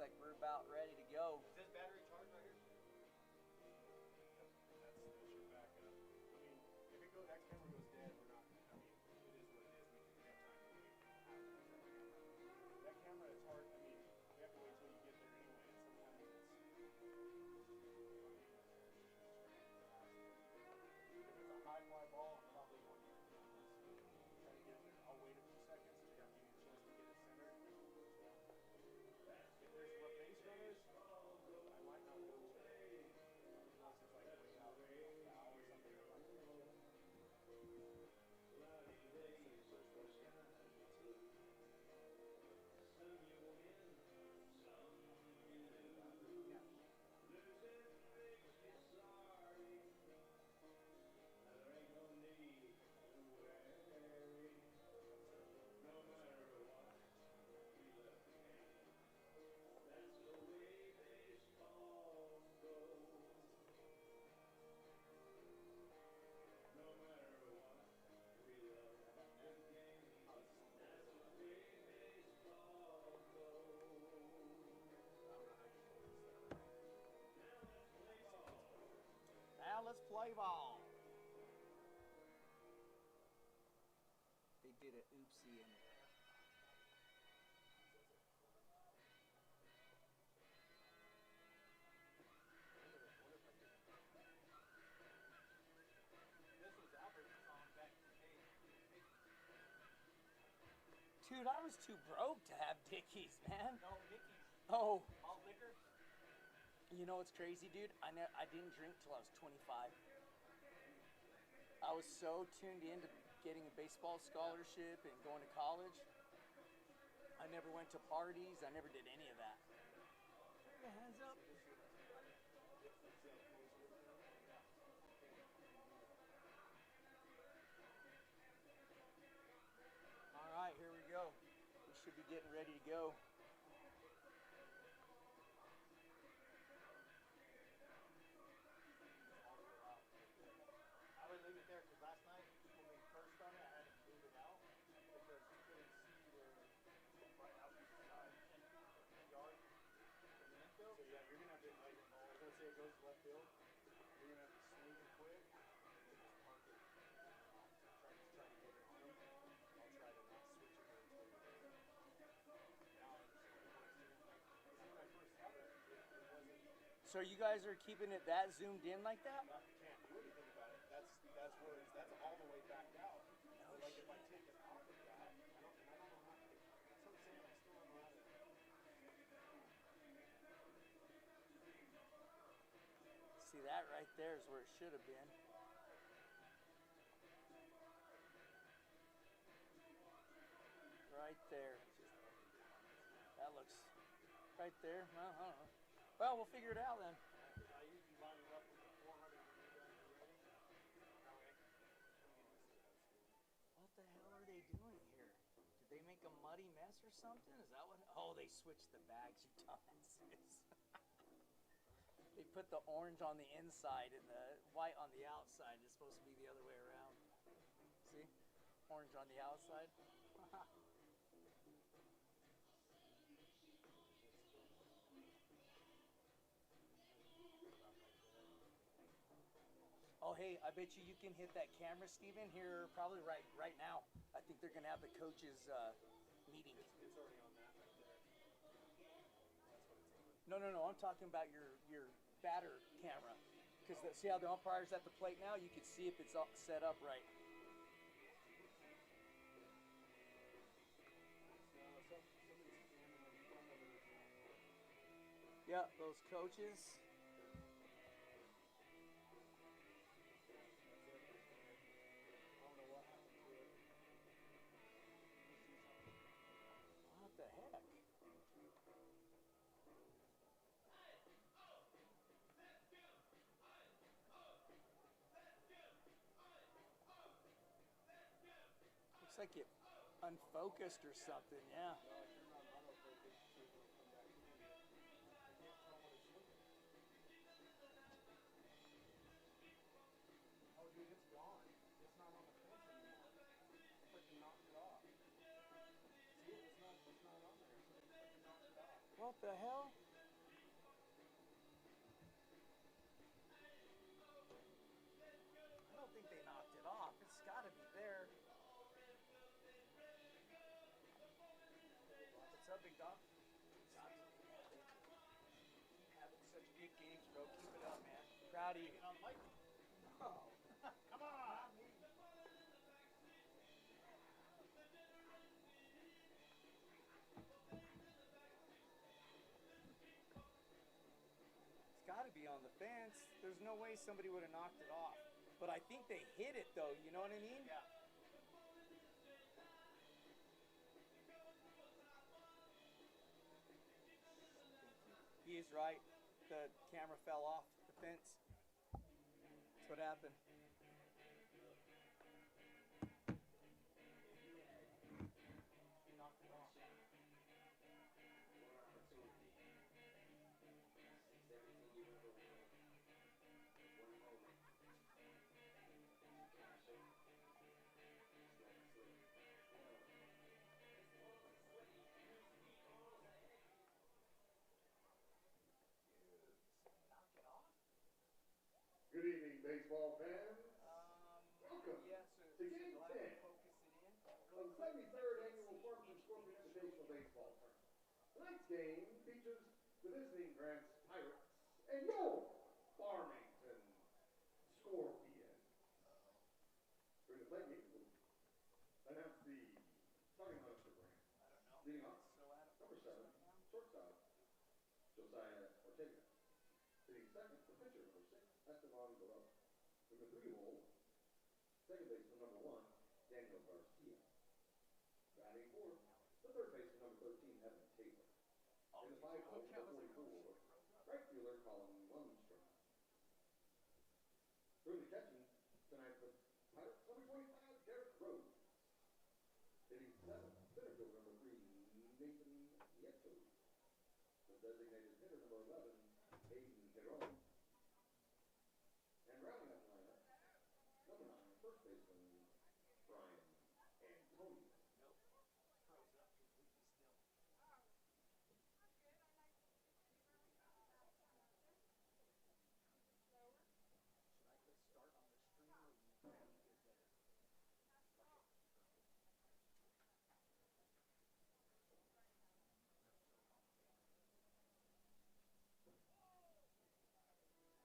like we're about ready to go. Is this battery charged right here? That's your backup. I mean, if it goes, that camera goes dead, we're not. I mean, it is what it is. We have time to wait. That camera is hard. I mean, we have to wait till you get there anyway. And sometimes it's. If it's a high fly ball, I'm probably going to try to get it there. I'll wait a few seconds to give you a chance to get it centered. If there's what base runners, I might not go to it. Unless it's like way out foul or something. I might go to it. Now let's play ball. They did an oopsie in there. Dude, I was too broke to have Dickies, man. No, Mickey's. Oh. Malt liquor? You know what's crazy, dude? I didn't drink till I was 25. I was so tuned into getting a baseball scholarship and going to college. I never went to parties. I never did any of that. Put your hands up. All right, here we go. We should be getting ready to go. I would leave it there because last night when we first done it, I had to move it out because you couldn't see where right out the side yard in the infield. So yeah, you're gonna have to like I was gonna say it goes to left field. You're gonna have to swing it quick and then just park it. Try to get it on them. I'll try to not switch it very quickly. Now when I first had it, it wasn't. So you guys are keeping it that zoomed in like that? You can't do anything about it. That's where that's all the way back out. No Like if I take it off of that, I don't know how to. That's what I'm saying. I still don't know how to. See, that right there is where it should have been. Right there. That looks right there. Well, I don't know. Well, we'll figure it out then. I usually line it up with the 400 when you guys are ready. What the hell are they doing here? Did they make a muddy mess or something? Is that what? Oh, they switched the bags, you dumbasses. They put the orange on the inside and the white on the outside. It's supposed to be the other way around. See? Orange on the outside. Oh, hey, I bet you can hit that camera, Steven, here probably right now. I think they're going to have the coaches meeting. It's already on that right there. That's what it's on. No. I'm talking about your batter camera. Because see how the umpire's at the plate now? You can see if it's all set up right. Yeah, those coaches. What the heck? Looks like it unfocused or something, yeah. Oh, dude, it's gone. It's not on the fence anymore. Freaking knocked it off. See, it's not on there. Freaking knocked it off. What What the hell? I don't think they knocked it off. It's got to be there. What's up, big dog? Keep having such good games, bro. Keep it up, man. Proud of you. Get on the mic. No. Come on. It's got to be on the fence. There's no way somebody would have knocked it off. But I think they hit it, though. You know what I mean? Yeah. He is right. The camera fell off the fence. That's what happened. Knocked it off. Knock it off? Good evening, baseball fans. Welcome Yeah, so to Game you'll have to 10 focus it in. of the 73rd Annual Farmington Scorpions Invitational Baseball Tournament. Tonight's game features the visiting Grants Pirates and your Farmington Scorpions. During the play meeting, we'll announce the starting lineup for Grant. I don't know. Leading off, So out of number focus 7, right now. shortstop, Josiah Ortega. Hitting second, the pitcher, number 6, Esteban Guerrero. In the 3 hole, second baseman, number 1, Daniel Garcia. Batting fourth, the third baseman, number 13, Evan Taylor. In the 5 hole, Okay, I number was like, 44, right fielder, Colin Lundstrom. Doing the catching tonight for Pirates, number 25, Derek Rose. Hitting seventh, center fielder, number 3, Nathan Nieto. The designated hitter, number 11, Aiden Giron. And rounding up the lineup, number 9, first baseman, Brian Antonio. Nope. Froze up completely still.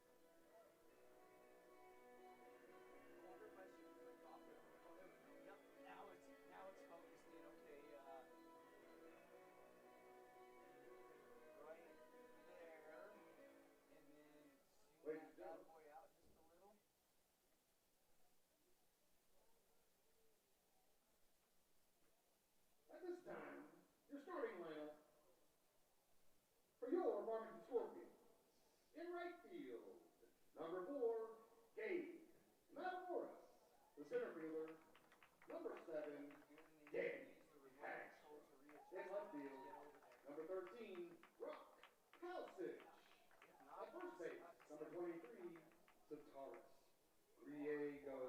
Should I click start on the stream or you good there? Everybody should click off it. Oh, there we go. Yep. Now it's focused in. Okay. Right there, and then zoom Ladies that and bad gentlemen. boy out just a little. At this time, your starting lineup for your Farmington Scorpions. In right field, number 4, Gabe Matamoras. The center fielder, number 7, Danny Hatcher. In left field, number 13, Rock Halsich. At first base, number 23, Sataris Riego.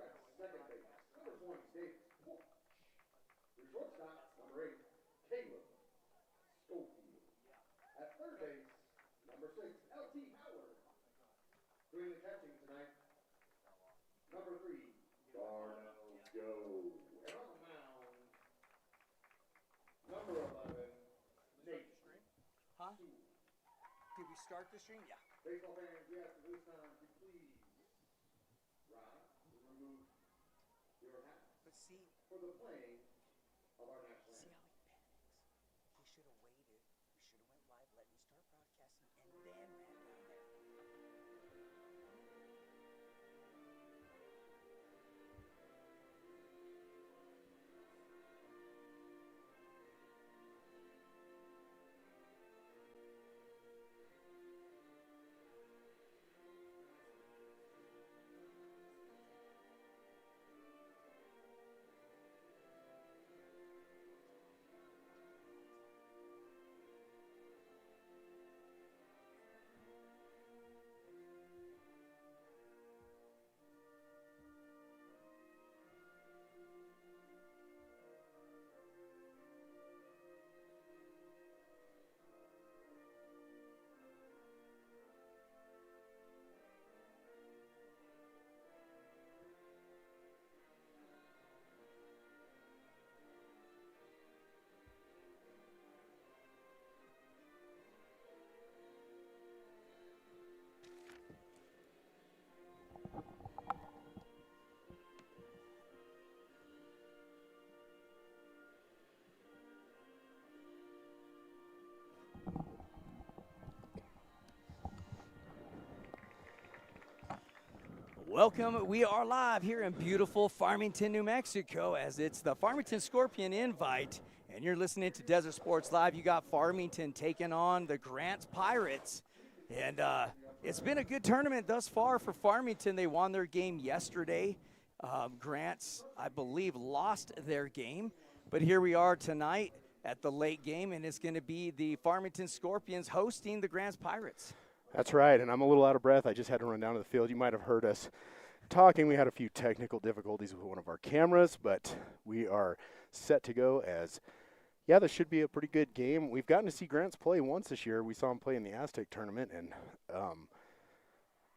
At second base, number 20, Davis Porch. Your shortstop, number 8, Caleb Schofield. At third base, number 6, LT Howard. Doing the catching tonight, number 3, Darnell Joe. And on the mound, number 11, Nate Huh? Sewell. Did we start the stream? Yeah. Baseball fans, we ask at this time to please rise to remove your hats But see for the playing of our national how anthem. he panics. He should have waited. We should have went live, let me start broadcasting, and then ran down there. Welcome. We are live here in beautiful Farmington, New Mexico, as it's the Farmington Scorpion Invite, and you're listening to Desert Sports Live. You got Farmington taking on the Grants Pirates, and it's been a good tournament thus far for Farmington. They won their game yesterday. Grants, I believe, lost their game, but here we are tonight at the late game, and it's going to be the Farmington Scorpions hosting the Grants Pirates. That's right, and I'm a little out of breath. I just had to run down to the field. You might have heard us talking. We had a few technical difficulties with one of our cameras, but we are set to go as, yeah, this should be a pretty good game. We've gotten to see Grants play once this year. We saw him play in the Aztec tournament, and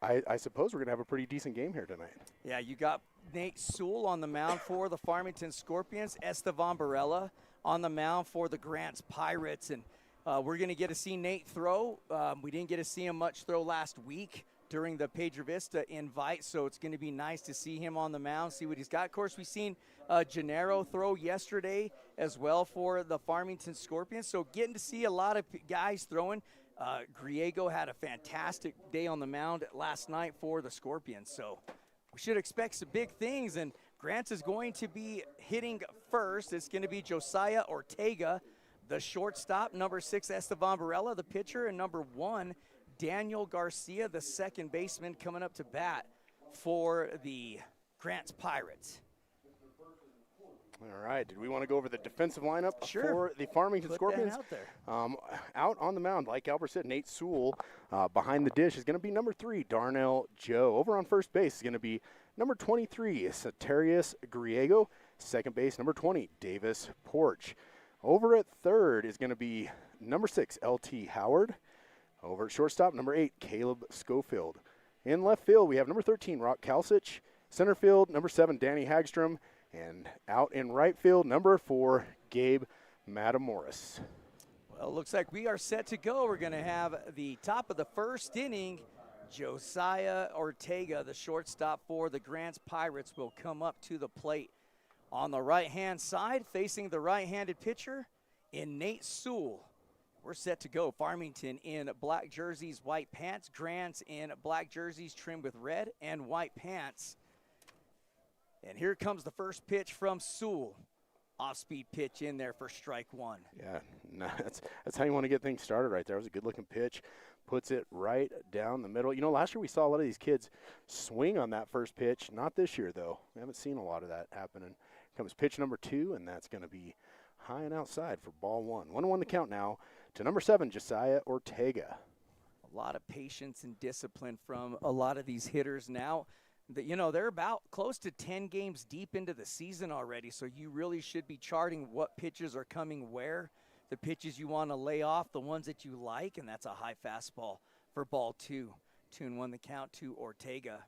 I suppose we're going to have a pretty decent game here tonight. Yeah, you got Nate Sewell on the mound for the Farmington Scorpions, Estevan Barella on the mound for the Grants Pirates, and we're going to get to see Nate throw. We didn't get to see him much throw last week during the Pedro Vista invite, so it's going to be nice to see him on the mound, see what he's got. Of course, we've seen Gennaro throw yesterday as well for the Farmington Scorpions, so getting to see a lot of guys throwing. Griego had a fantastic day on the mound last night for the Scorpions, so we should expect some big things, and Grants is going to be hitting first. It's going to be Josiah Ortega, the shortstop, number 6, Estevan Barella, the pitcher, and number 1, Daniel Garcia, the second baseman, coming up to bat for the Grants Pirates. All right, did we want to go over the defensive lineup for the Farmington Scorpions? Out there. Out on the mound, like Albert said, Nate Sewell. Behind the dish is going to be number 3, Darnell Joe. Over on first base is going to be number 23, Satarius Griego. Second base, number 20, Davis Porch. Over at third is going to be number 6, L.T. Howard. Over at shortstop, number 8, Caleb Schofield. In left field, we have number 13, Rock Kalsic. Center field, number 7, Danny Hagstrom. And out in right field, number 4, Gabe Matamoros. Well, it looks like we are set to go. We're going to have the top of the first inning. Josiah Ortega, the shortstop for the Grants Pirates, will come up to the plate. On the right-hand side, facing the right-handed pitcher in Nate Sewell. We're set to go. Farmington in black jerseys, white pants. Grants in black jerseys trimmed with red and white pants. And here comes the first pitch from Sewell. Off-speed pitch in there for strike 1. Yeah, no, that's how you want to get things started right there. It was a good-looking pitch. Puts it right down the middle. You know, last year we saw a lot of these kids swing on that first pitch. Not this year, though. We haven't seen a lot of that happening. Comes pitch number 2, and that's going to be high and outside for ball 1. 1-1 the count now to number 7, Josiah Ortega. A lot of patience and discipline from a lot of these hitters now. You know, they're about close to 10 games deep into the season already, so you really should be charting what pitches are coming where, the pitches you want to lay off, the ones that you like, and that's a high fastball for ball 2. 2-1 the count to Ortega.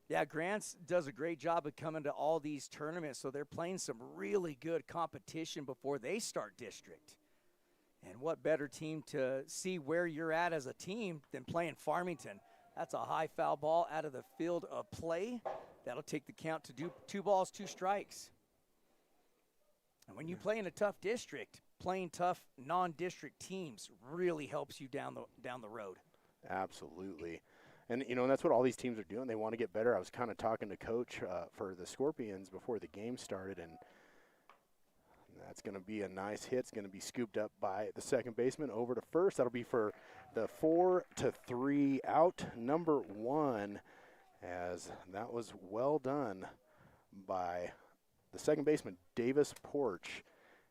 Yeah, Grants does a great job of coming to all these tournaments, so they're playing some really good competition before they start district. And what better team to see where you're at as a team than playing Farmington? That's a high foul ball out of the field of play. That'll take the count to 2 balls, 2 strikes. And when you play in a tough district, playing tough non-district teams really helps you down the road. Absolutely. And, you know, and that's what all these teams are doing. They want to get better. I was kind of talking to Coach for the Scorpions before the game started, and that's going to be a nice hit. It's going to be scooped up by the second baseman over to first. That'll be for the 4-3 out, number 1, as that was well done by the second baseman, Davis Porch.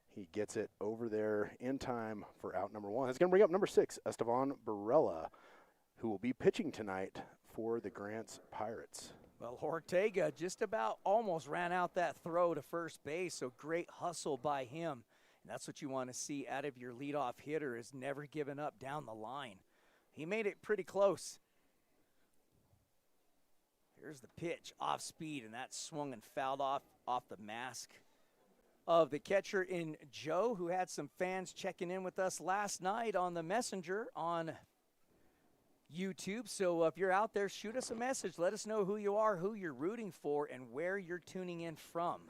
He gets it over there in time for out number 1. It's going to bring up number 6, Estevan Barella, who will be pitching tonight for the Grants Pirates. Well, Ortega just about almost ran out that throw to first base, so great hustle by him. And that's what you want to see out of your leadoff hitter, is never giving up down the line. He made it pretty close. Here's the pitch, off speed, and that swung and fouled off the mask of the catcher in Joe, who had some fans checking in with us last night on the Messenger on YouTube. So if you're out there, shoot us a message. Let us know who you are, who you're rooting for, and where you're tuning in from.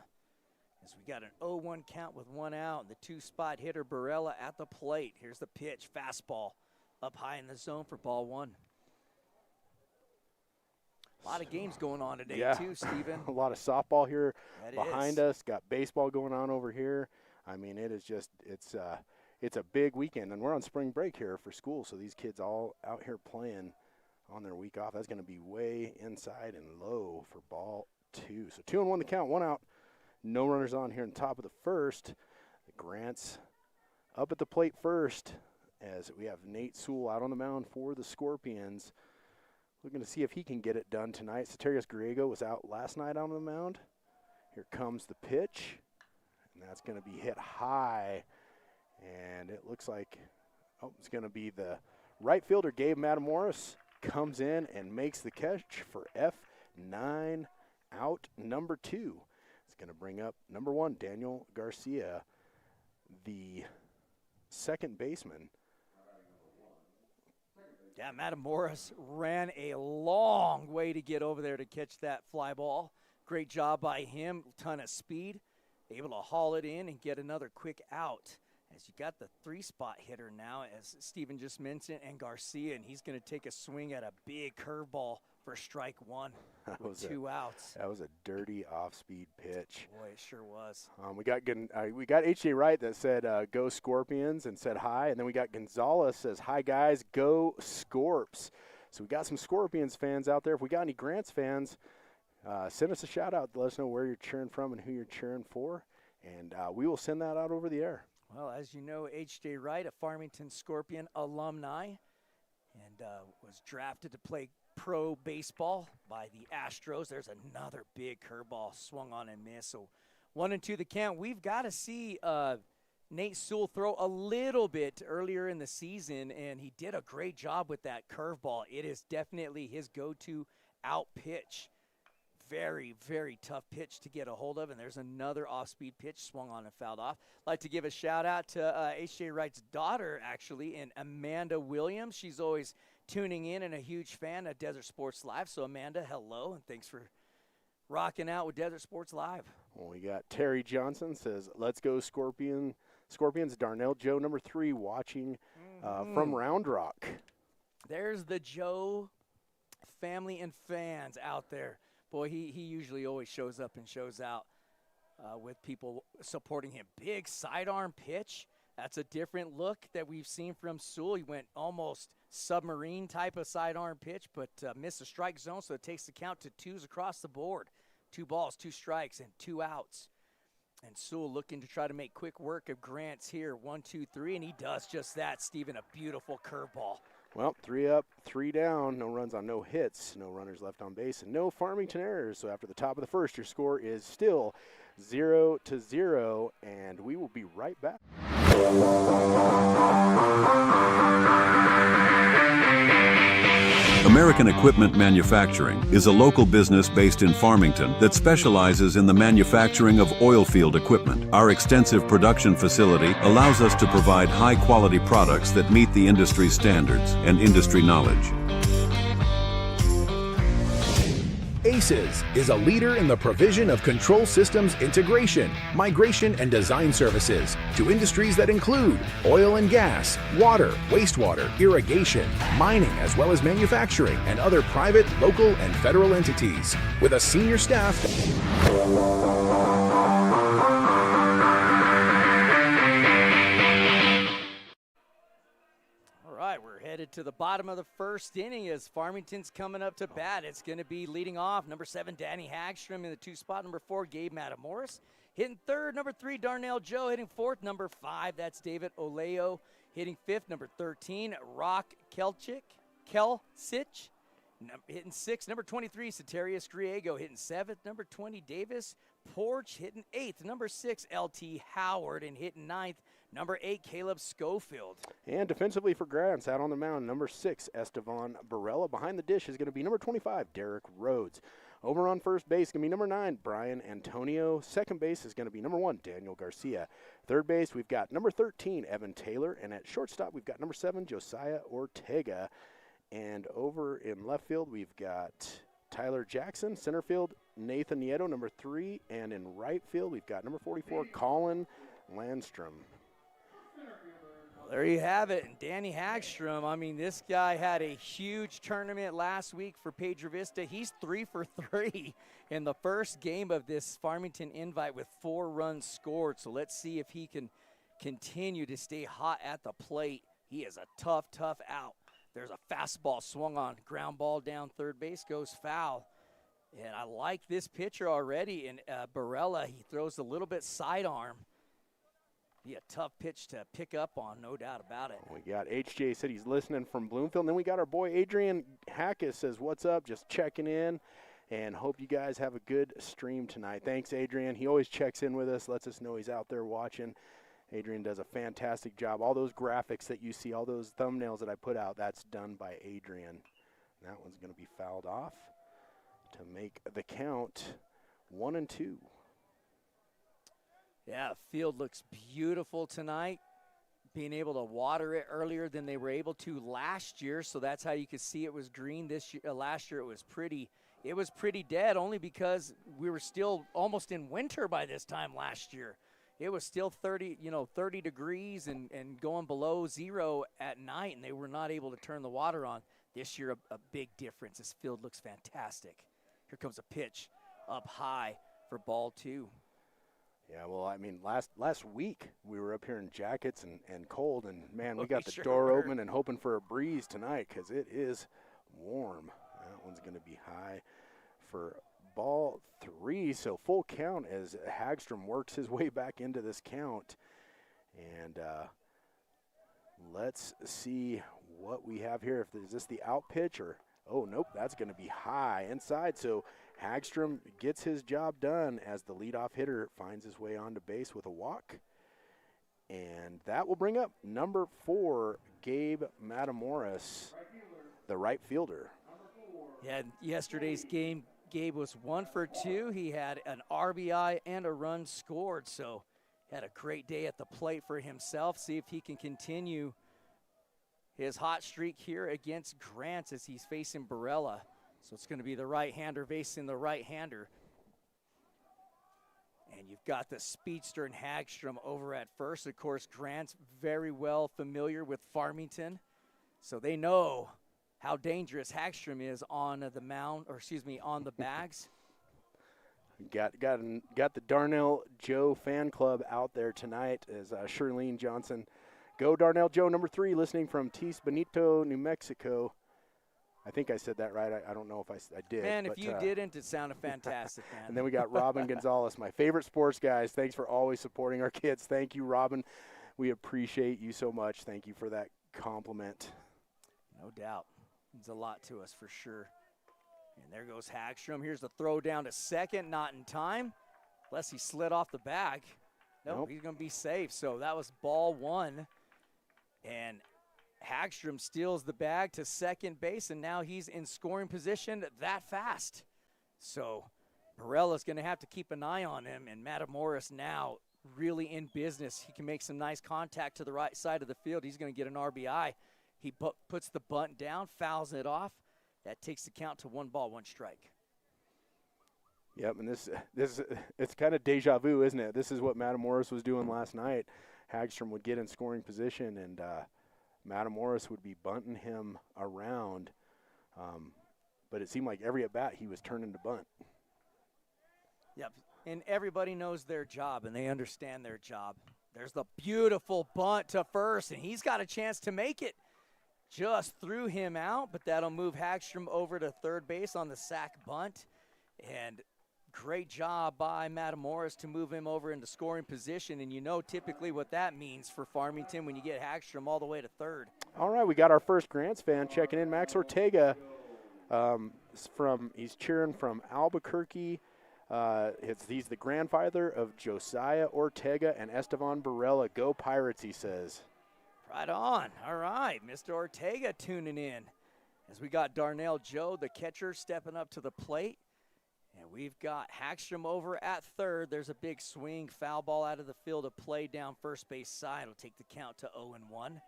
As we got an 0-1 count with 1 out, and the 2-spot hitter Barella at the plate. Here's the pitch, fastball up high in the zone for ball 1. A lot of games going on today, Yeah. too, Steven. A lot of softball here That behind is. us. Got baseball going on over here. I mean, it is just it's a big weekend, and we're on spring break here for school, so these kids all out here playing on their week off. That's going to be way inside and low for ball 2. So 2-1 the count, 1 out. No runners on here in the top of the first. Grant's up at the plate first as we have Nate Sewell out on the mound for the Scorpions. Looking to see if he can get it done tonight. Soterios Griego was out last night on the mound. Here comes the pitch, and that's going to be hit high. And it looks like, it's going to be the right fielder, Gabe Matamoros, comes in and makes the catch for F9 out number 2. It's going to bring up number 1, Daniel Garcia, the second baseman. Yeah, Matamoros ran a long way to get over there to catch that fly ball. Great job by him, ton of speed, able to haul it in and get another quick out. As you got the 3-spot hitter now, as Steven just mentioned, and Garcia, and he's going to take a swing at a big curveball for strike 1 with 2 outs. That was a dirty off-speed pitch. Boy, it sure was. We got H.J. Wright that said go Scorpions and said hi, and then we got Gonzalez says hi guys, go Scorps. So we got some Scorpions fans out there. If we got any Grants fans, send us a shout out. Let us know where you're cheering from and who you're cheering for, and we will send that out over the air. Well, as you know, H.J. Wright, a Farmington Scorpion alumni, and was drafted to play pro baseball by the Astros. There's another big curveball swung on and missed. So 1-2 the count. We've got to see Nate Sewell throw a little bit earlier in the season, and he did a great job with that curveball. It is definitely his go-to out pitch. Very, very tough pitch to get a hold of, and there's another off-speed pitch swung on and fouled off. I'd like to give a shout-out to H.J. Wright's daughter, actually, and Amanda Williams. She's always tuning in and a huge fan of Desert Sports Live. So, Amanda, hello, and thanks for rocking out with Desert Sports Live. Well, we got Terry Johnson says, let's go Scorpions. Darnell Joe, number 3, watching from Round Rock. There's the Joe family and fans out there. Boy, he usually always shows up and shows out with people supporting him. Big sidearm pitch. That's a different look that we've seen from Sewell. He went almost submarine type of sidearm pitch, but missed the strike zone, so it takes the count to 2s across the board. 2 balls, 2 strikes, and 2 outs. And Sewell looking to try to make quick work of Grants here. 1, 2, 3, and he does just that, Steven. A beautiful curveball. Well, 3 up, 3 down, no runs on no hits, no runners left on base, and no Farmington errors. So after the top of the first, your score is still 0-0, and we will be right back. American Equipment Manufacturing is a local business based in Farmington that specializes in the manufacturing of oil field equipment. Our extensive production facility allows us to provide high-quality products that meet the industry standards and industry knowledge. ACES is a leader in the provision of control systems integration, migration, and design services to industries that include oil and gas, water, wastewater, irrigation, mining, as well as manufacturing and other private, local, and federal entities. With a senior staff We're headed to the bottom of the first inning as Farmington's coming up to bat. It's going to be leading off number 7, Danny Hagstrom in the 2 spot. Number 4, Gabe Matamoros. Hitting 3rd, number 3, Darnell Joe. Hitting 4th, number 5, that's David Oleo. Hitting 5th, number 13, Rock Kelsic. Hitting 6th, number 23, Soterios Griego. Hitting 7th, number 20, Davis Porch. Hitting 8th, number 6, LT Howard. And hitting 9th, number 8, Caleb Schofield. And defensively for Grants, out on the mound, number 6, Estevan Barella. Behind the dish is going to be number 25, Derek Rhodes. Over on first base is going to be number 9, Brian Antonio. Second base is going to be number 1, Daniel Garcia. Third base, we've got number 13, Evan Taylor. And at shortstop, we've got number 7, Josiah Ortega. And over in left field, we've got Tyler Jackson. Center field, Nathan Nieto, number 3. And in right field, we've got number 44, Colin Landstrom. There you have it. And Danny Hagstrom, I mean, this guy had a huge tournament last week for Pedro Vista. He's 3 for 3 in the first game of this Farmington Invite with 4 runs scored. So let's see if he can continue to stay hot at the plate. He is a tough, tough out. There's a fastball swung on, ground ball down third base, goes foul. And I like this pitcher already. And Barella, he throws a little bit sidearm. Be a tough pitch to pick up on, no doubt about it. We got HJ said he's listening from Bloomfield. And then we got our boy Adrian Hackus says, what's up? Just checking in and hope you guys have a good stream tonight. Thanks, Adrian. He always checks in with us, lets us know he's out there watching. Adrian does a fantastic job. All those graphics that you see, all those thumbnails that I put out, that's done by Adrian. That one's going to be fouled off to make the count 1-2. Yeah, the field looks beautiful tonight. Being able to water it earlier than they were able to last year, so that's how you could see it was green this year. Last year it was pretty dead, only because we were still almost in winter by this time last year. It was still 30 degrees and going below zero at night, and they were not able to turn the water on. This year, a big difference. This field looks fantastic. Here comes a pitch up high for ball 2. Yeah, well, I mean, last week we were up here in jackets and cold, and, man, we Oh, got the sure door were. open and hoping for a breeze tonight because it is warm. That one's going to be high for ball 3. So full count as Hagstrom works his way back into this count. And let's see what we have here. Is this the out pitch or – oh, nope, that's going to be high inside. So Hagstrom gets his job done as the leadoff hitter finds his way onto base with a walk. And that will bring up number 4, Gabe Matamoros, the right fielder. Yeah, yesterday's game, Gabe was 1 for 2. He had an RBI and a run scored, so had a great day at the plate for himself. See if he can continue his hot streak here against Grant as he's facing Barella. So it's going to be the right-hander facing the right-hander. And you've got the speedster and Hagstrom over at first. Of course, Grant's very well familiar with Farmington, so they know how dangerous Hagstrom is on the mound, or excuse me, on the bags. Got the Darnell Joe fan club out there tonight as Shirlene Johnson. Go Darnell Joe, number 3, listening from Tis Benito, New Mexico. I think I said that right. I don't know if I did. Man, if you didn't, it sounded fantastic, man. And then we got Robin Gonzalez, my favorite sports guys. Thanks for always supporting our kids. Thank you, Robin. We appreciate you so much. Thank you for that compliment. No doubt. Means a lot to us for sure. And there goes Hagstrom. Here's the throw down to second, not in time. Unless he slid off the bag. Nope. He's going to be safe. So that was ball 1. And Hagstrom steals the bag to second base, and now he's in scoring position that fast. So Barella's going to have to keep an eye on him, and Matamoros now really in business. He can make some nice contact to the right side of the field. He's going to get an RBI. He puts the bunt down, fouls it off. That takes the count to 1 ball, 1 strike. Yep, and this it's kind of deja vu, isn't it? This is what Matamoros was doing last night. Hagstrom would get in scoring position, and Matamoros would be bunting him around. But it seemed like every at-bat he was turning to bunt. Yep, and everybody knows their job, and they understand their job. There's the beautiful bunt to first, and he's got a chance to make it. Just threw him out, but that'll move Hagstrom over to third base on the sac bunt. And great job by Matamoros to move him over into scoring position. And you know typically what that means for Farmington when you get Hagstrom all the way to third. All right, we got our first Grants fan checking in. Max Ortega, he's cheering from Albuquerque. He's the grandfather of Josiah Ortega and Estevan Barella. Go Pirates, he says. Right on. All right, Mr. Ortega tuning in. As we got Darnell Joe, the catcher, stepping up to the plate. And we've got Hagstrom over at third. There's a big swing, foul ball out of the field of play down first base side. It'll take the count to 0-1.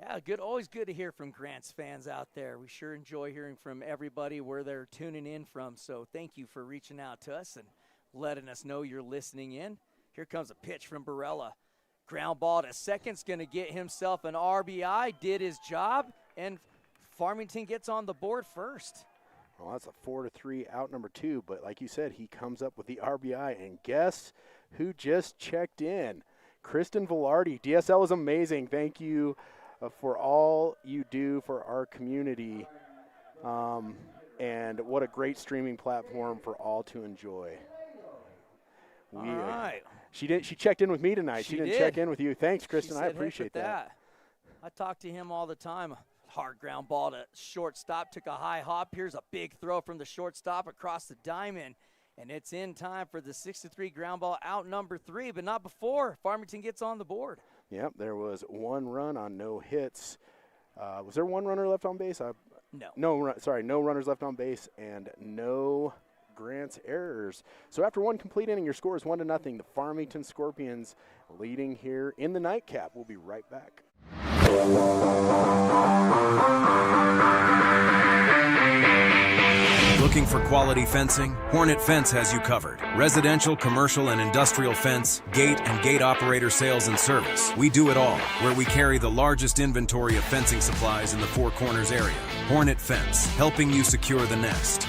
Yeah, good. Always good to hear from Grants fans out there. We sure enjoy hearing from everybody where they're tuning in from. So thank you for reaching out to us and letting us know you're listening in. Here comes a pitch from Barella. Ground ball to second's going to get himself an RBI, did his job, and Farmington gets on the board first. Well, that's a 4-3 out number 2, but like you said, he comes up with the RBI, and guess who just checked in? Kristen Velarde. DSL is amazing. Thank you for all you do for our community, and what a great streaming platform for all to enjoy. All right. She checked in with me tonight. She didn't check in with you. Thanks, Kristen. I appreciate that. I talk to him all the time. Hard ground ball to shortstop. Took a high hop. Here's a big throw from the shortstop across the diamond. And it's in time for the 6-3 ground ball out number 3, but not before Farmington gets on the board. Yep, there was 1 run on no hits. Was there 1 runner left on base? No. No runners left on base and no Grant's errors. So after 1 complete inning, your score is 1-0. The Farmington Scorpions leading here in the nightcap. We'll be right back. Looking for quality fencing? Hornet Fence has you covered. Residential, commercial, and industrial fence, gate, and gate operator sales and service. We do it all, where we carry the largest inventory of fencing supplies in the Four Corners area. Hornet Fence, helping you secure the nest.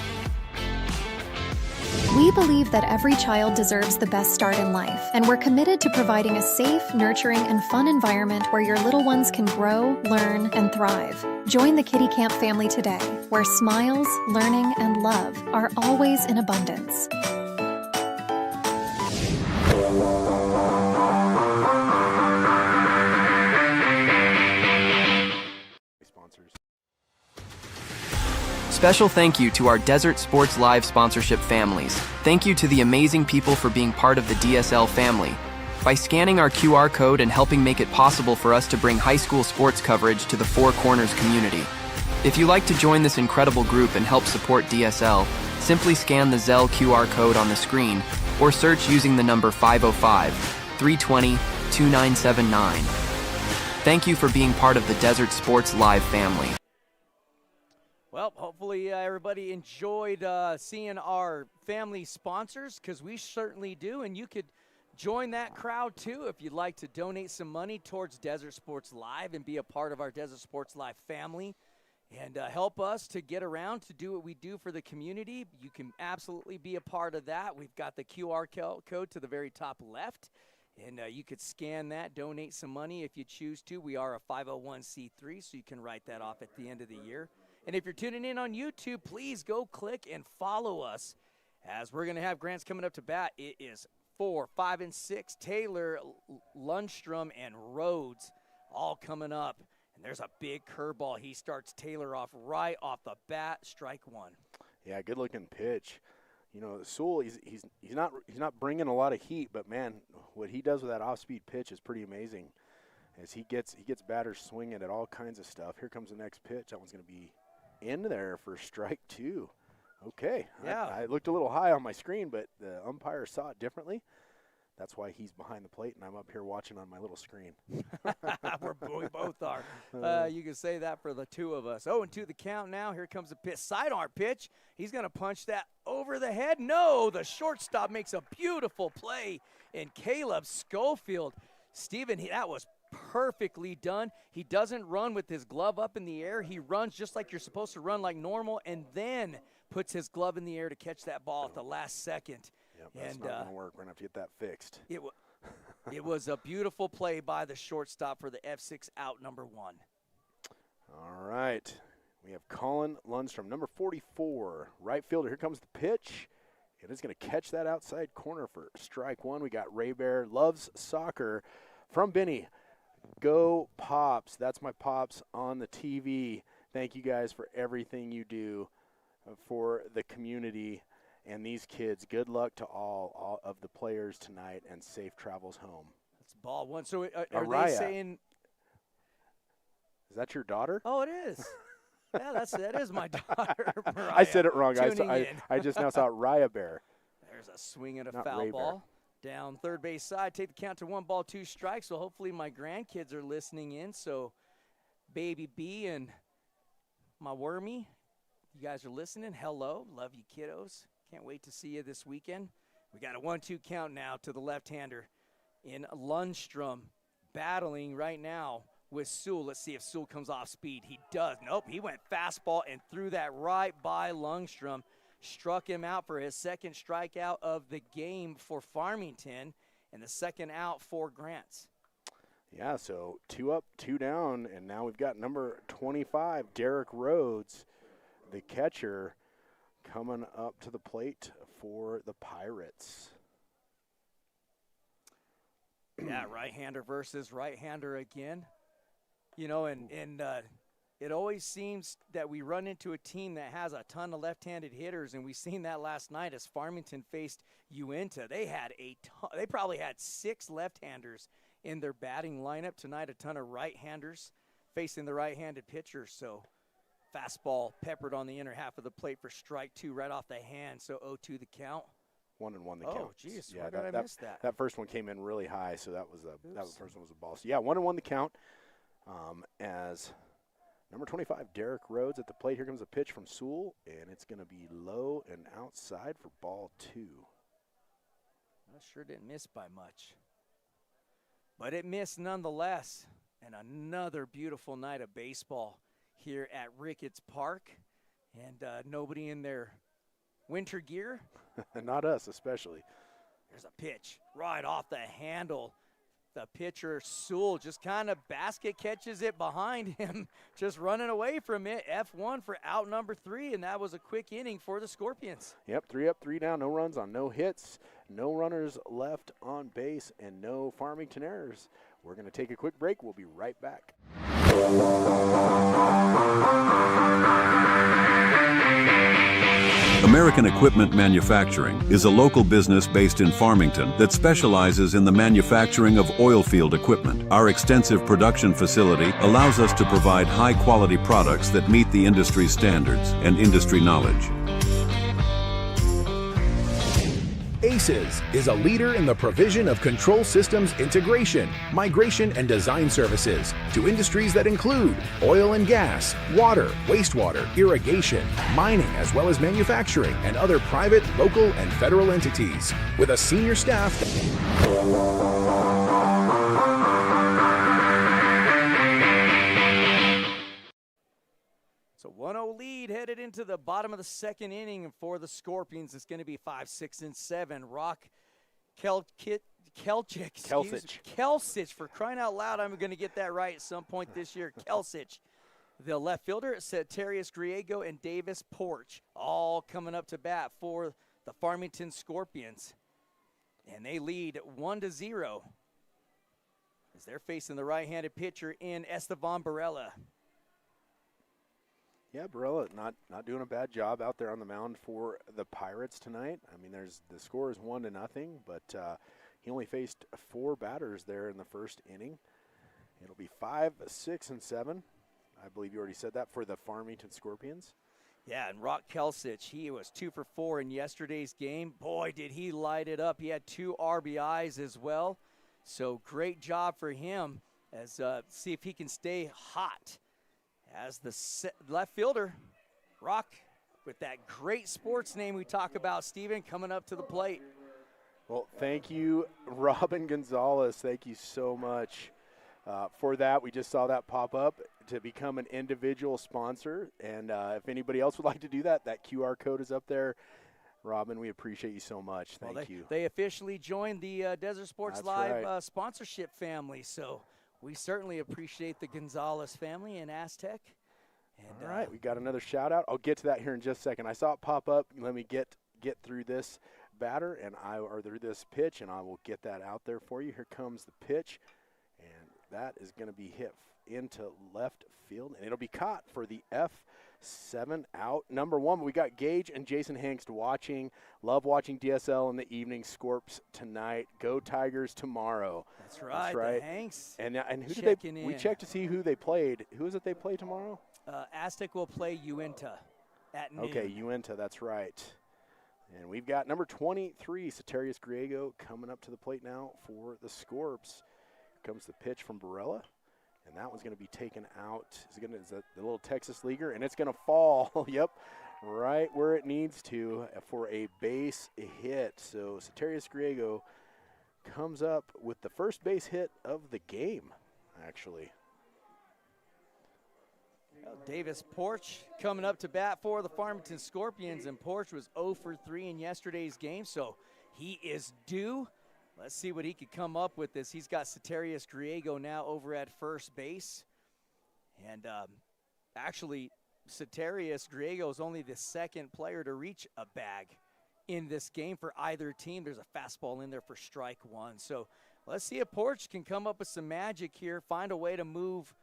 We believe that every child deserves the best start in life, and we're committed to providing a safe, nurturing, and fun environment where your little ones can grow, learn, and thrive. Join the Kiddie Kamp family today, where smiles, learning, and love are always in abundance. Sponsors. Special thank you to our Desert Sports Live sponsorship families. Thank you to the amazing people for being part of the DSL family. By scanning our QR code and helping make it possible for us to bring high school sports coverage to the Four Corners community. If you'd like to join this incredible group and help support DSL, simply scan the Zelle QR code on the screen or search using the number 505-320-2979. Thank you for being part of the Desert Sports Live family. Well, hopefully everybody enjoyed seeing our family sponsors, because we certainly do, and you could join that crowd too if you'd like to donate some money towards Desert Sports Live and be a part of our Desert Sports Live family and help us to get around to do what we do for the community. You can absolutely be a part of that. We've got the QR code to the very top left, and you could scan that, donate some money if you choose to. We are a 501c3, so you can write that off at the end of the year. And if you're tuning in on YouTube, please go click and follow us, as we're going to have Grants coming up to bat. It is 4, 5, and 6. Taylor, Lundstrom, and Rhodes all coming up. And there's a big curveball. He starts Taylor off right off the bat, strike 1. Yeah, good looking pitch. You know, Sewell, he's not bringing a lot of heat, but man, what he does with that off-speed pitch is pretty amazing. As he gets batters swinging at all kinds of stuff. Here comes the next pitch. That one's going to be in there for strike 2. Okay. Yeah. I looked a little high on my screen, but the umpire saw it differently. That's why he's behind the plate, and I'm up here watching on my little screen. We both are. You can say that for the two of us. 0-2 the count now. Here comes the pitch. Sidearm pitch. He's going to punch that over the head. No, the shortstop makes a beautiful play in Caleb Schofield. Steven, that was perfectly done. He doesn't run with his glove up in the air. He runs just like you're supposed to run, like normal, and then puts his glove in the air to catch that ball at the last second. Yep, that's not going to work. We're going to have to get that fixed. It was a beautiful play by the shortstop for the F6 out number 1. All right. We have Colin Lundstrom, number 44, right fielder. Here comes the pitch. It is going to catch that outside corner for strike 1. We got Ray Bear, loves soccer, from Benny. Go Pops. That's my Pops on the TV. Thank you guys for everything you do for the community and these kids. Good luck to all of the players tonight, and safe travels home. That's ball 1. So are they saying? Is that your daughter? Oh, it is. Yeah, that is my daughter, Mariah. I said it wrong. I just now saw Raya Bear. There's a swing and a Not foul Ray ball. Bear. Down third base side, take the count to 1 ball, 2 strikes. So hopefully my grandkids are listening in. So Baby B and my Wormy, you guys are listening. Hello. Love you, kiddos. Can't wait to see you this weekend. We got a 1-2 count now to the left-hander in Lundstrom. battling right now with Sewell. Let's see if Sewell comes off speed. He does. Nope, he went fastball and threw that right by Lundstrom. Struck him out for his second strikeout of the game for Farmington and the second out for Grants. Yeah, so 2 up, 2 down, and now we've got number 25, Derek Rhodes, the catcher, coming up to the plate for the Pirates. Yeah, right-hander versus right-hander again. You know, and it always seems that we run into a team that has a ton of left-handed hitters, and we've seen that last night as Farmington faced Uinta. They had they probably had 6 left-handers in their batting lineup tonight, a ton of right-handers facing the right-handed pitchers. So fastball peppered on the inner half of the plate for strike 2 right off the hand, so 0-2 the count. 1-1 the count. Oh, geez, yeah, why did I miss that? That first one came in really high, so that first one was a ball. So, yeah, 1-1 the count as number 25, Derek Rhodes at the plate. Here comes a pitch from Sewell, and it's going to be low and outside for ball 2. I sure didn't miss by much. But it missed nonetheless. And another beautiful night of baseball here at Ricketts Park. And nobody in their winter gear. Not us, especially. There's a pitch right off the handle. The pitcher, Sewell, just kind of basket catches it behind him, just running away from it. F1 for out number 3, and that was a quick inning for the Scorpions. Yep, 3 up, 3 down, no runs on no hits, no runners left on base, and no Farmington errors. We're going to take a quick break. We'll be right back. American Equipment Manufacturing is a local business based in Farmington that specializes in the manufacturing of oil field equipment. Our extensive production facility allows us to provide high-quality products that meet the industry standards and industry knowledge. ACES is a leader in the provision of control systems integration, migration, and design services to industries that include oil and gas, water, wastewater, irrigation, mining, as well as manufacturing and other private, local, and federal entities. With a senior staff. So 1-0 lead headed into the bottom of the second inning for the Scorpions. It's going to be 5, 6, and 7. Rock Kelsich, for crying out loud. I'm going to get that right at some point this year. Kelsich. The left fielder, Satarius Griego and Davis Porch, all coming up to bat for the Farmington Scorpions. And they lead 1-0 as they're facing the right-handed pitcher in Estevan Barella. Yeah, Barella not doing a bad job out there on the mound for the Pirates tonight. I mean, the score is 1-0, but he only faced 4 batters there in the first inning. It'll be 5, 6, and 7. I believe you already said that for the Farmington Scorpions. Yeah, and Rock Kelsich, he was 2 for 4 in yesterday's game. Boy, did he light it up. He had 2 RBIs as well. So great job for him as see if he can stay hot. As the left fielder, Rock, with that great sports name we talk about, Steven, coming up to the plate. Well, thank you, Robin Gonzalez. Thank you so much for that. We just saw that pop up to become an individual sponsor. And if anybody else would like to do that, that QR code is up there. Robin, we appreciate you so much. Thank you. They officially joined the Desert Sports That's Live right. Sponsorship family. So we certainly appreciate the Gonzalez family and Aztec. And, all right, we got another shout out. I'll get to that here in just a second. I saw it pop up. Let me get through this batter or through this pitch, and I will get that out there for you. Here comes the pitch, and that is going to be hit into left field, and it'll be caught for the F7 out. Number 1, we got Gage and Jason Hengst watching. Love watching DSL in the evening. Scorps tonight. Go Tigers tomorrow. That's right. The Hengst. And who did we checked to see who they played. Who is it they play tomorrow? Aztec will play Uinta at noon. Okay, Uinta, that's right. And we've got number 23, Satarius Griego, coming up to the plate now for the Scorps. Here comes the pitch from Barella, and that one's going to be taken out. Is that the little Texas leaguer? And it's going to fall, yep, right where it needs to for a base hit. So Satarius Griego comes up with the first base hit of the game, actually. Well, Davis Porch coming up to bat for the Farmington Scorpions, and Porch was 0 for 3 in yesterday's game, so he is due. Let's see what he could come up with this. He's got Satarius Griego now over at first base. And actually, Satarius Griego is only the second player to reach a bag in this game for either team. There's a fastball in there for strike one. So let's see if Porch can come up with some magic here, find a way to move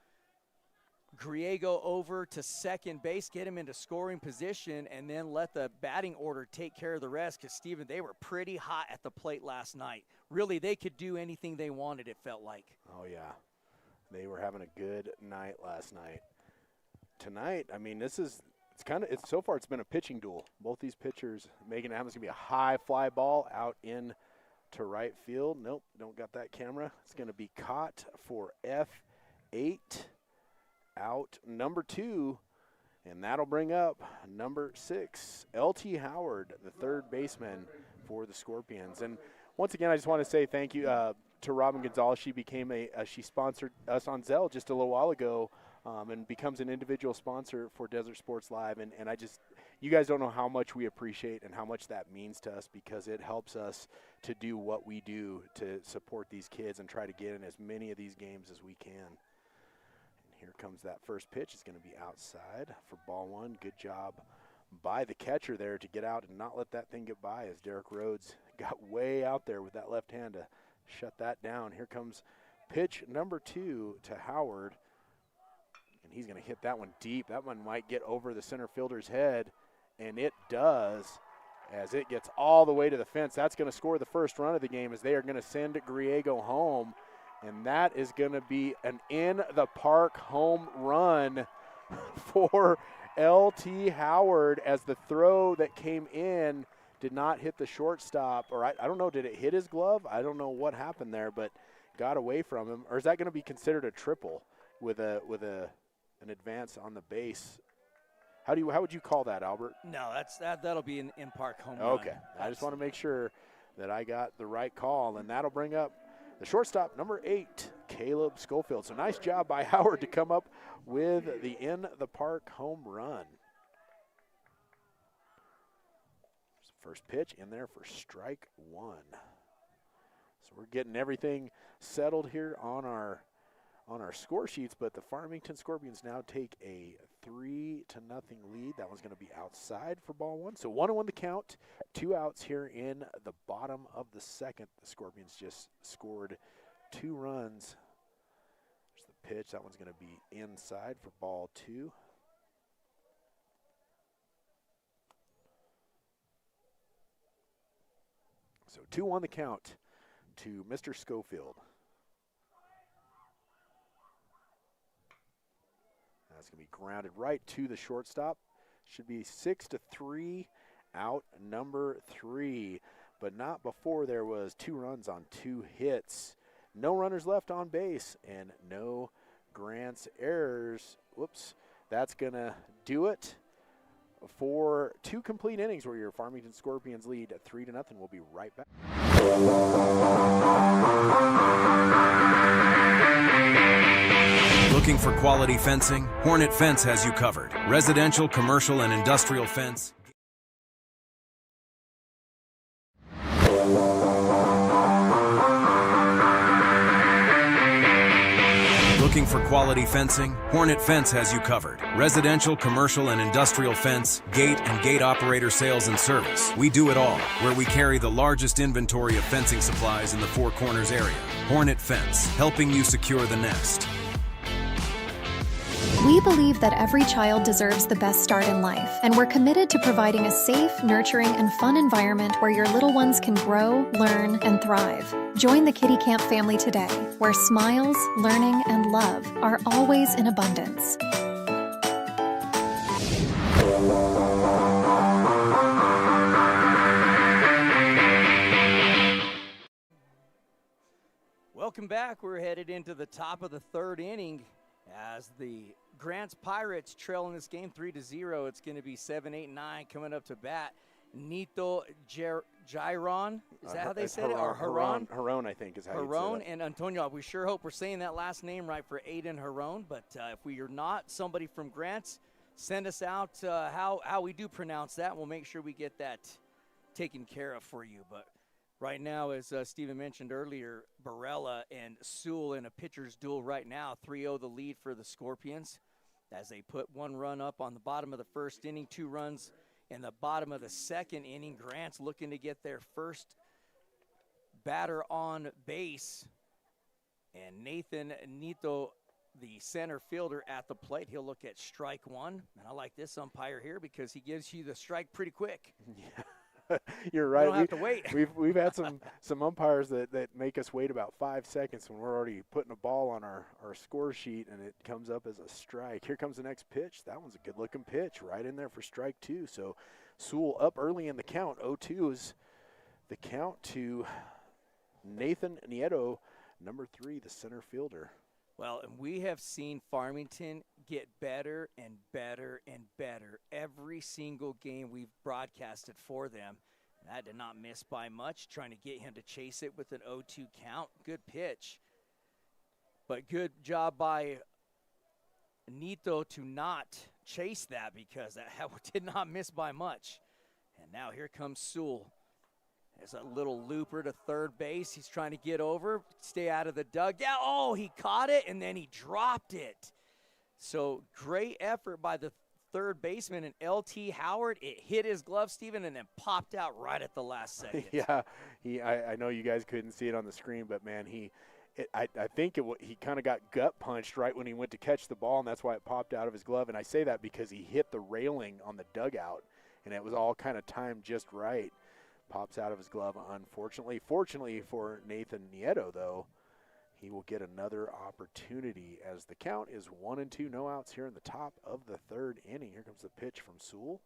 Griego over to second base, get him into scoring position, and then let the batting order take care of the rest, because, Steven, they were pretty hot at the plate last night. Really, they could do anything they wanted, it felt like. Oh, yeah. They were having a good night last night. Tonight, I mean, so far it's been a pitching duel. Both these pitchers making it happen. It's going to be a high fly ball out in to right field. Nope, don't got that camera. It's going to be caught for F8. Out number 2, and that'll bring up number 6, L.T. Howard, the third baseman for the Scorpions. And once again, I just want to say thank you to Robin Gonzalez. She she sponsored us on Zelle just a little while ago, and becomes an individual sponsor for Desert Sports Live. And you guys don't know how much we appreciate and how much that means to us, because it helps us to do what we do to support these kids and try to get in as many of these games as we can. Here comes that first pitch. It's going to be outside for ball 1. Good job by the catcher there to get out and not let that thing get by, as Derek Rhodes got way out there with that left hand to shut that down. Here comes pitch number 2 to Howard, and he's going to hit that one deep. That one might get over the center fielder's head, and it does, as it gets all the way to the fence. That's going to score the first run of the game, as they are going to send Griego home. And that is going to be an in-the-park home run for L.T. Howard, as the throw that came in did not hit the shortstop. Or I don't know, did it hit his glove? I don't know what happened there, but got away from him. Or is that going to be considered a triple with an advance on the base? How would you call that, Albert? No, that'll be an in-park home run. Okay, I just want to make sure that I got the right call, and that'll bring up the shortstop, number 8, Caleb Schofield. So nice job by Howard to come up with the in-the-park home run. First pitch in there for strike 1. So we're getting everything settled here on our score sheets, but the Farmington Scorpions now take a 3-0 lead. That one's going to be outside for ball 1. So 1-1 the count, 2 outs here in the bottom of the second. The Scorpions just scored 2 runs. There's the pitch. That one's going to be inside for ball 2. So 2-1 the count to Mr. Schofield. That's going to be grounded right to the shortstop. Should be 6-3, out number 3. But not before there was 2 runs on 2 hits. No runners left on base and no Grant's errors. Whoops. That's going to do it for 2 complete innings where your Farmington Scorpions lead 3-0. We'll be right back. Looking for quality fencing? Hornet Fence has you covered. Residential, commercial, and industrial fence. Looking for quality fencing? Hornet Fence has you covered. Residential, commercial, and industrial fence, gate, and gate operator sales and service. We do it all, where we carry the largest inventory of fencing supplies in the Four Corners area. Hornet Fence, helping you secure the nest. We believe that every child deserves the best start in life, and we're committed to providing a safe, nurturing, and fun environment where your little ones can grow, learn, and thrive. Join the Kiddie Kamp family today, where smiles, learning, and love are always in abundance. Welcome back. We're headed into the top of the 3rd inning as the Grants Pirates trail in this game 3-0. It's going to be 7, 8, 9 coming up to bat. Nito Giron. Is that how they say it? Or Haron? Haron? Haron, I think, is how you say Haron that. and Antonio. We sure hope we're saying that last name right for Aiden Haron. But if we are not, somebody from Grants, send us out how we do pronounce that. We'll make sure we get that taken care of for you. But right now, as Stephen mentioned earlier, Barella and Sewell in a pitcher's duel right now. 3-0 the lead for the Scorpions as they put one run up on the bottom of the first inning, 2 runs in the bottom of the second inning. Grant's looking to get their first batter on base. And Nathan Nito, the center fielder at the plate, he'll look at strike 1. And I like this umpire here because he gives you the strike pretty quick. Yeah. You're right. You don't have to wait. We've had some umpires that make us wait about 5 seconds when we're already putting a ball on our score sheet and it comes up as a strike. Here comes the next pitch. That one's a good-looking pitch right in there for strike 2. So Sewell up early in the count. 0-2 is the count to Nathan Nieto, number 3, the center fielder. Well, and we have seen Farmington get better and better and better every single game we've broadcasted for them. And that did not miss by much, trying to get him to chase it with an 0-2 count. Good pitch. But good job by Nito to not chase that because that did not miss by much. And now here comes Sewell. There's a little looper to third base. He's trying to get over, stay out of the dugout. Oh, he caught it, and then he dropped it. So great effort by the third baseman and L.T. Howard. It hit his glove, Steven, and then popped out right at the last second. Yeah, I know you guys couldn't see it on the screen, but, man, I think he kind of got gut punched right when he went to catch the ball, and that's why it popped out of his glove. And I say that because he hit the railing on the dugout, and it was all kind of timed just right. Pops out of his glove, unfortunately. Fortunately for Nathan Nieto, though, he will get another opportunity as the count is 1-2, no outs here in the top of the third inning. Here comes the pitch from Sewell.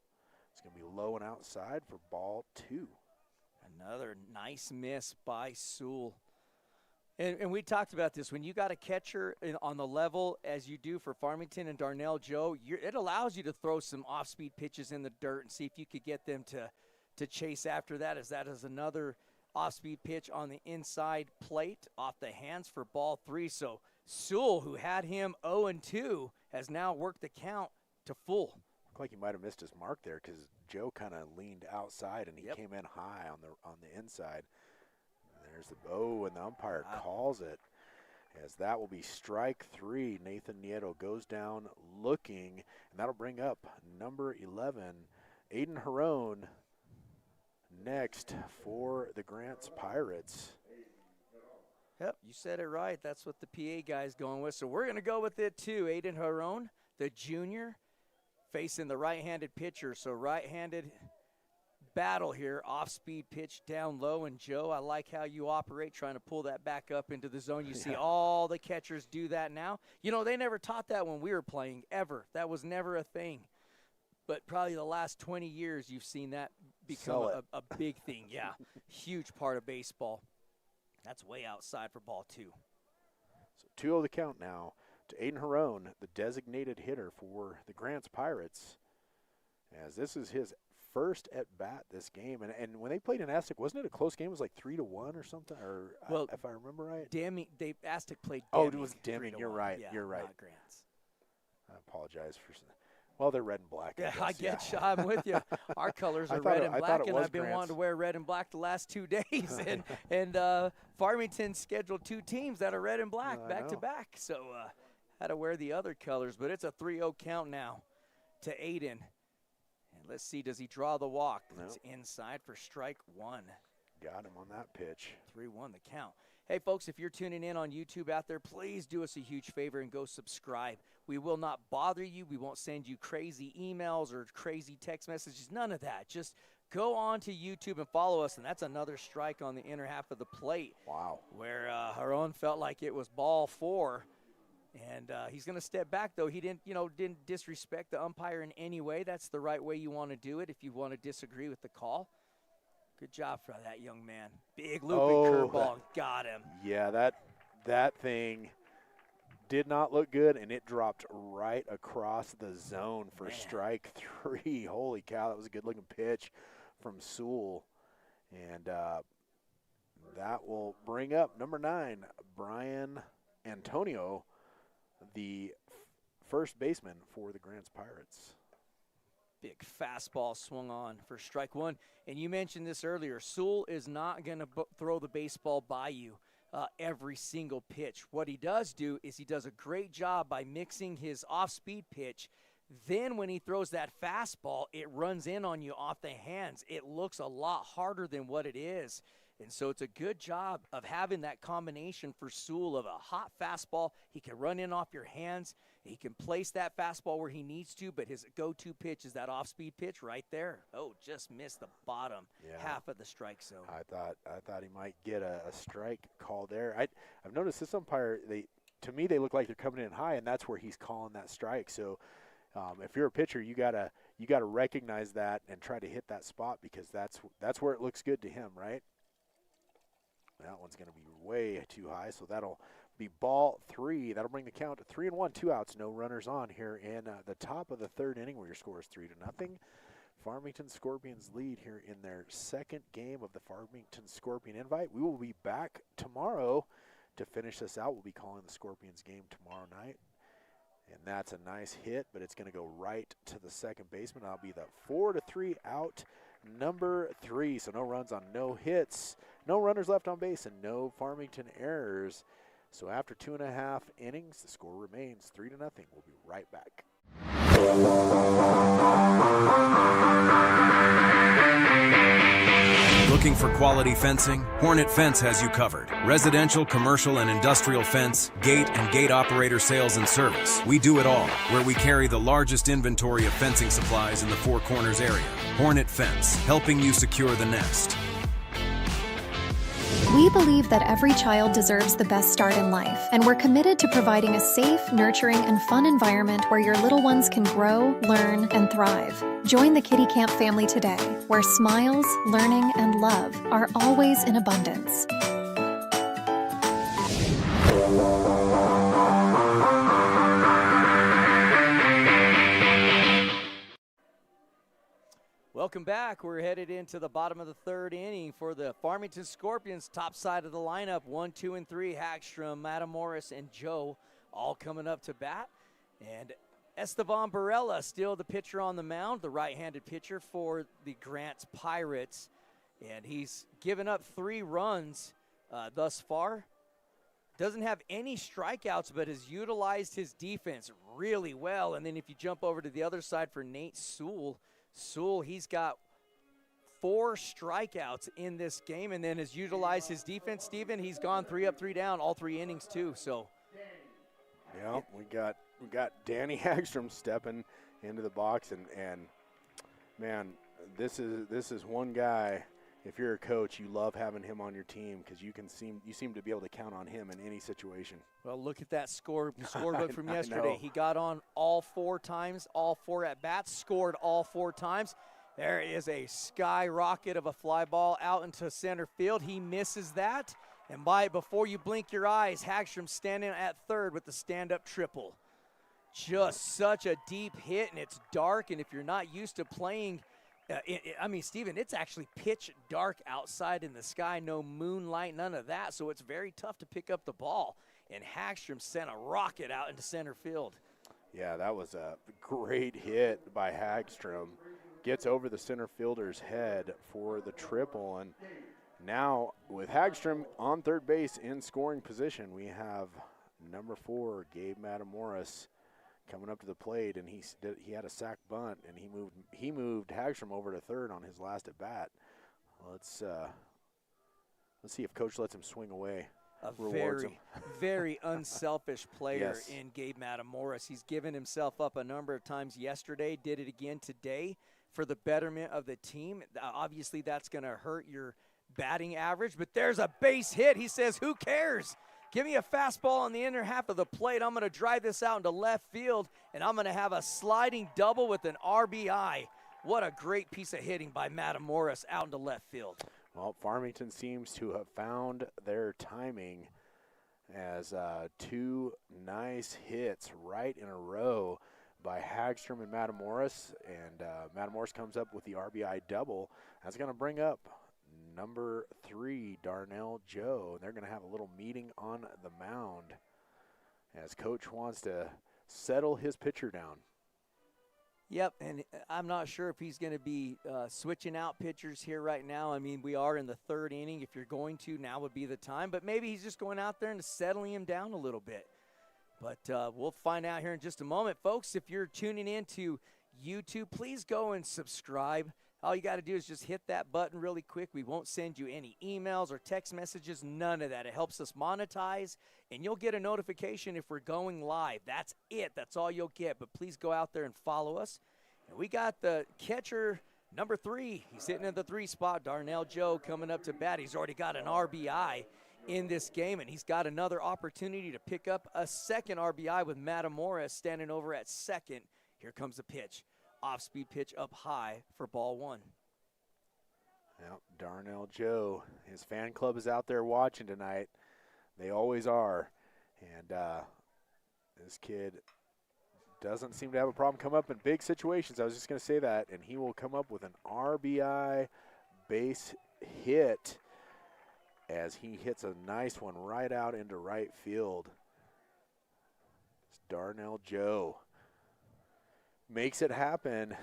It's going to be low and outside for ball 2. Another nice miss by Sewell. And we talked about this. When you got a catcher on the level as you do for Farmington and Darnell Joe, it allows you to throw some off-speed pitches in the dirt and see if you could get them to chase after that, as that is another off-speed pitch on the inside plate off the hands for ball 3. So Sewell, who had him 0-2, has now worked the count to full. Looked like he might have missed his mark there because Joe kind of leaned outside and he came in high on the inside. And there's and the umpire calls it, as that will be strike 3. Nathan Nieto goes down looking, and that'll bring up number 11, Aiden Haron, next for the Grants Pirates. Yep, you said it right. That's what the PA guy's going with. So we're going to go with it too. Aiden Haron, the junior, facing the right-handed pitcher. So right-handed battle here, off-speed pitch down low. And Joe, I like how you operate, trying to pull that back up into the zone. You see all the catchers do that now. You know, they never taught that when we were playing, ever. That was never a thing. But probably the last 20 years you've seen that become a big thing. Yeah, huge part of baseball. That's way outside for ball 2. So 2-0 the count now to Aiden Haron, the designated hitter for the Grants Pirates, as this is his first at-bat this game. And when they played in Aztec, wasn't it a close game? It was like 3-1 or something, or well, if I remember right. Aztec played Deming. Oh, it was Deming. You're right. Yeah, You're right. Not Grants. I apologize for. Well, they're red and black. I get you. I'm with you. Our colors are red and black, and I've been wanting to wear red and black the last 2 days. and Farmington scheduled 2 teams that are red and black back to back. So had to wear the other colors. But it's a 3-0 count now to Aiden. And let's see, does he draw the walk? Nope. It's inside for strike 1. Got him on that pitch. 3-1 the count. Hey, folks, if you're tuning in on YouTube out there, please do us a huge favor and go subscribe. We will not bother you. We won't send you crazy emails or crazy text messages, none of that. Just go on to YouTube and follow us, and that's another strike on the inner half of the plate. Wow. Where Haron felt like it was ball 4. And he's going to step back, though. He didn't disrespect the umpire in any way. That's the right way you want to do it if you want to disagree with the call. Good job for that young man. Big looping curveball, got him. Yeah, that thing did not look good, and it dropped right across the zone for strike 3. Holy cow, that was a good-looking pitch from Sewell. And that will bring up number 9, Brian Antonio, the first baseman for the Grants Pirates. Big fastball swung on for strike one. And you mentioned this earlier. Sewell is not going to throw the baseball by you every single pitch. What he does do is he does a great job by mixing his off-speed pitch. Then when he throws that fastball, it runs in on you off the hands. It looks a lot harder than what it is. And so it's a good job of having that combination for Sewell of a hot fastball. He can run in off your hands. He can place that fastball where he needs to, but his go-to pitch is that off-speed pitch right there. Oh, just missed the bottom half of the strike zone. I thought he might get a strike call there. I've noticed this umpire, to me they look like they're coming in high, and that's where he's calling that strike. So if you're a pitcher, you gotta recognize that and try to hit that spot, because that's where it looks good to him, right? That one's going to be way too high, so that'll be ball 3. That'll bring the count to 3-1, 2 outs, no runners on here in the top of the third inning, where your score is 3-0. Farmington Scorpions lead here in their second game of the Farmington Scorpion Invite. We will be back tomorrow to finish this out. We'll be calling the Scorpions game tomorrow night. And that's a nice hit, but it's going to go right to the second baseman. That'll be the 4-3 out, number 3. So no runs on no hits, no runners left on base, and no Farmington errors. So after 2.5 innings, the score remains 3-0. We'll be right back. Looking for quality fencing? Hornet Fence has you covered. Residential, commercial, and industrial fence, gate, and gate operator sales and service. We do it all, where we carry the largest inventory of fencing supplies in the Four Corners area. Hornet Fence, helping you secure the nest. We believe that every child deserves the best start in life, and we're committed to providing a safe, nurturing, and fun environment where your little ones can grow, learn, and thrive. Join the Kiddie Kamp family today, where smiles, learning, and love are always in abundance. Welcome back. We're headed into the bottom of the third inning for the Farmington Scorpions. Top side of the lineup, 1, 2, and 3. Hagstrom, Matamoros, and Joe all coming up to bat. And Esteban Barella still the pitcher on the mound, the right-handed pitcher for the Grants Pirates. And he's given up 3 runs thus far. Doesn't have any strikeouts, but has utilized his defense really well. And then if you jump over to the other side for Nate Sewell, he's got 4 strikeouts in this game, and then has utilized his defense. Steven, he's gone 3 up, 3 down, all 3 innings too. So, yeah, we got Danny Hagstrom stepping into the box, and man, this is one guy. If you're a coach, you love having him on your team, because you seem to be able to count on him in any situation. Well, look at that scorebook from yesterday. He got on all 4 times, all 4 at bats, scored all 4 times. There is a skyrocket of a fly ball out into center field. He misses that, and before you blink your eyes, Hagstrom standing at third with the stand-up triple. Just such a deep hit, and it's dark, and if you're not used to playing Steven, it's actually pitch dark outside in the sky, no moonlight, none of that, so it's very tough to pick up the ball. And Hagstrom sent a rocket out into center field. Yeah, that was a great hit by Hagstrom. Gets over the center fielder's head for the triple. And now with Hagstrom on third base in scoring position, we have number 4, Gabe Matamoros, coming up to the plate, and he had a sac bunt, and he moved Hagstrom over to third on his last at bat. Let's see if coach lets him swing away. A very unselfish player in Gabe Matamoros. He's given himself up a number of times yesterday, did it again today for the betterment of the team. Obviously, that's going to hurt your batting average, but there's a base hit. He says, who cares? Give me a fastball on the inner half of the plate. I'm going to drive this out into left field, and I'm going to have a sliding double with an RBI. What a great piece of hitting by Matamoros out into left field. Well, Farmington seems to have found their timing as 2 nice hits right in a row by Hagstrom and Matamoros, and Matamoros comes up with the RBI double. That's going to bring up number 3, Darnell Joe, and they're going to have a little meeting on the mound as coach wants to settle his pitcher down. Yep, and I'm not sure if he's going to be switching out pitchers here right now. I mean, we are in the 3rd inning. If you're going to, now would be the time. But maybe he's just going out there and settling him down a little bit. But we'll find out here in just a moment. Folks, if you're tuning in to YouTube, please go and subscribe. All you got to do is just hit that button really quick. We won't send you any emails or text messages, none of that. It helps us monetize, and you'll get a notification if we're going live. That's it. That's all you'll get. But please go out there and follow us. And we got the catcher, number 3. He's hitting in the 3 spot. Darnell Joe coming up to bat. He's already got an RBI in this game, and he's got another opportunity to pick up a 2nd RBI with Matamoros standing over at 2nd. Here comes the pitch. Off-speed pitch up high for ball 1. Yep, Darnell Joe, his fan club is out there watching tonight. They always are. And this kid doesn't seem to have a problem come up in big situations. I was just going to say that. And he will come up with an RBI base hit as he hits a nice one right out into right field. It's Darnell Joe. Makes it happen,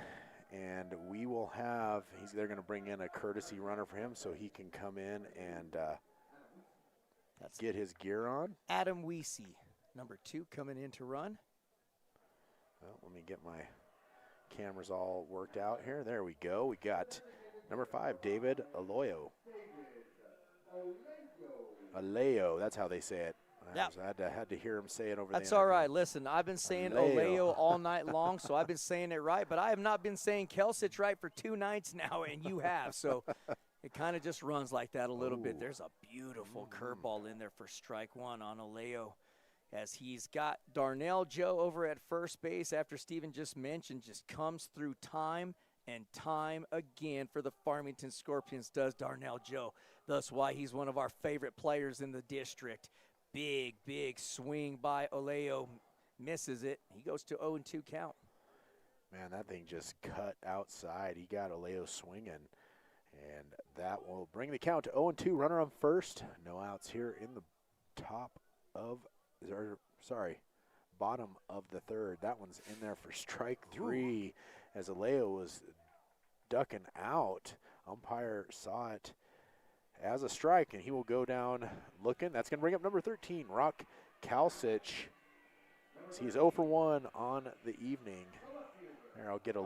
and we will have, they're going to bring in a courtesy runner for him so he can come in and get his gear on. Adam Weesey, number 2, coming in to run. Well, let me get my cameras all worked out here. There we go. We got number 5, David Aloyo. Aleo, that's how they say it. Yeah. I had to hear him say it over That's the all right. Listen, I've been saying Oleo all night long, so I've been saying it right. But I have not been saying Kelsich right for 2 nights now, and you have. So it kind of just runs like that a little bit. There's a beautiful curveball in there for strike 1 on Oleo, as he's got Darnell Joe over at first base after Steven just mentioned, just comes through time and time again for the Farmington Scorpions, does Darnell Joe. Thus why he's one of our favorite players in the district. Big, big swing by Oleo. Misses it. He goes to 0-2 count. Man, that thing just cut outside. He got Oleo swinging, and that will bring the count to 0-2. Runner on first. No outs here in the bottom of the 3rd. That one's in there for strike 3 as Oleo was ducking out. Umpire saw it as a strike, and he will go down looking. That's going to bring up number 13, Rock Kalsich. He's 0 for 1 on the evening. There, I'll get him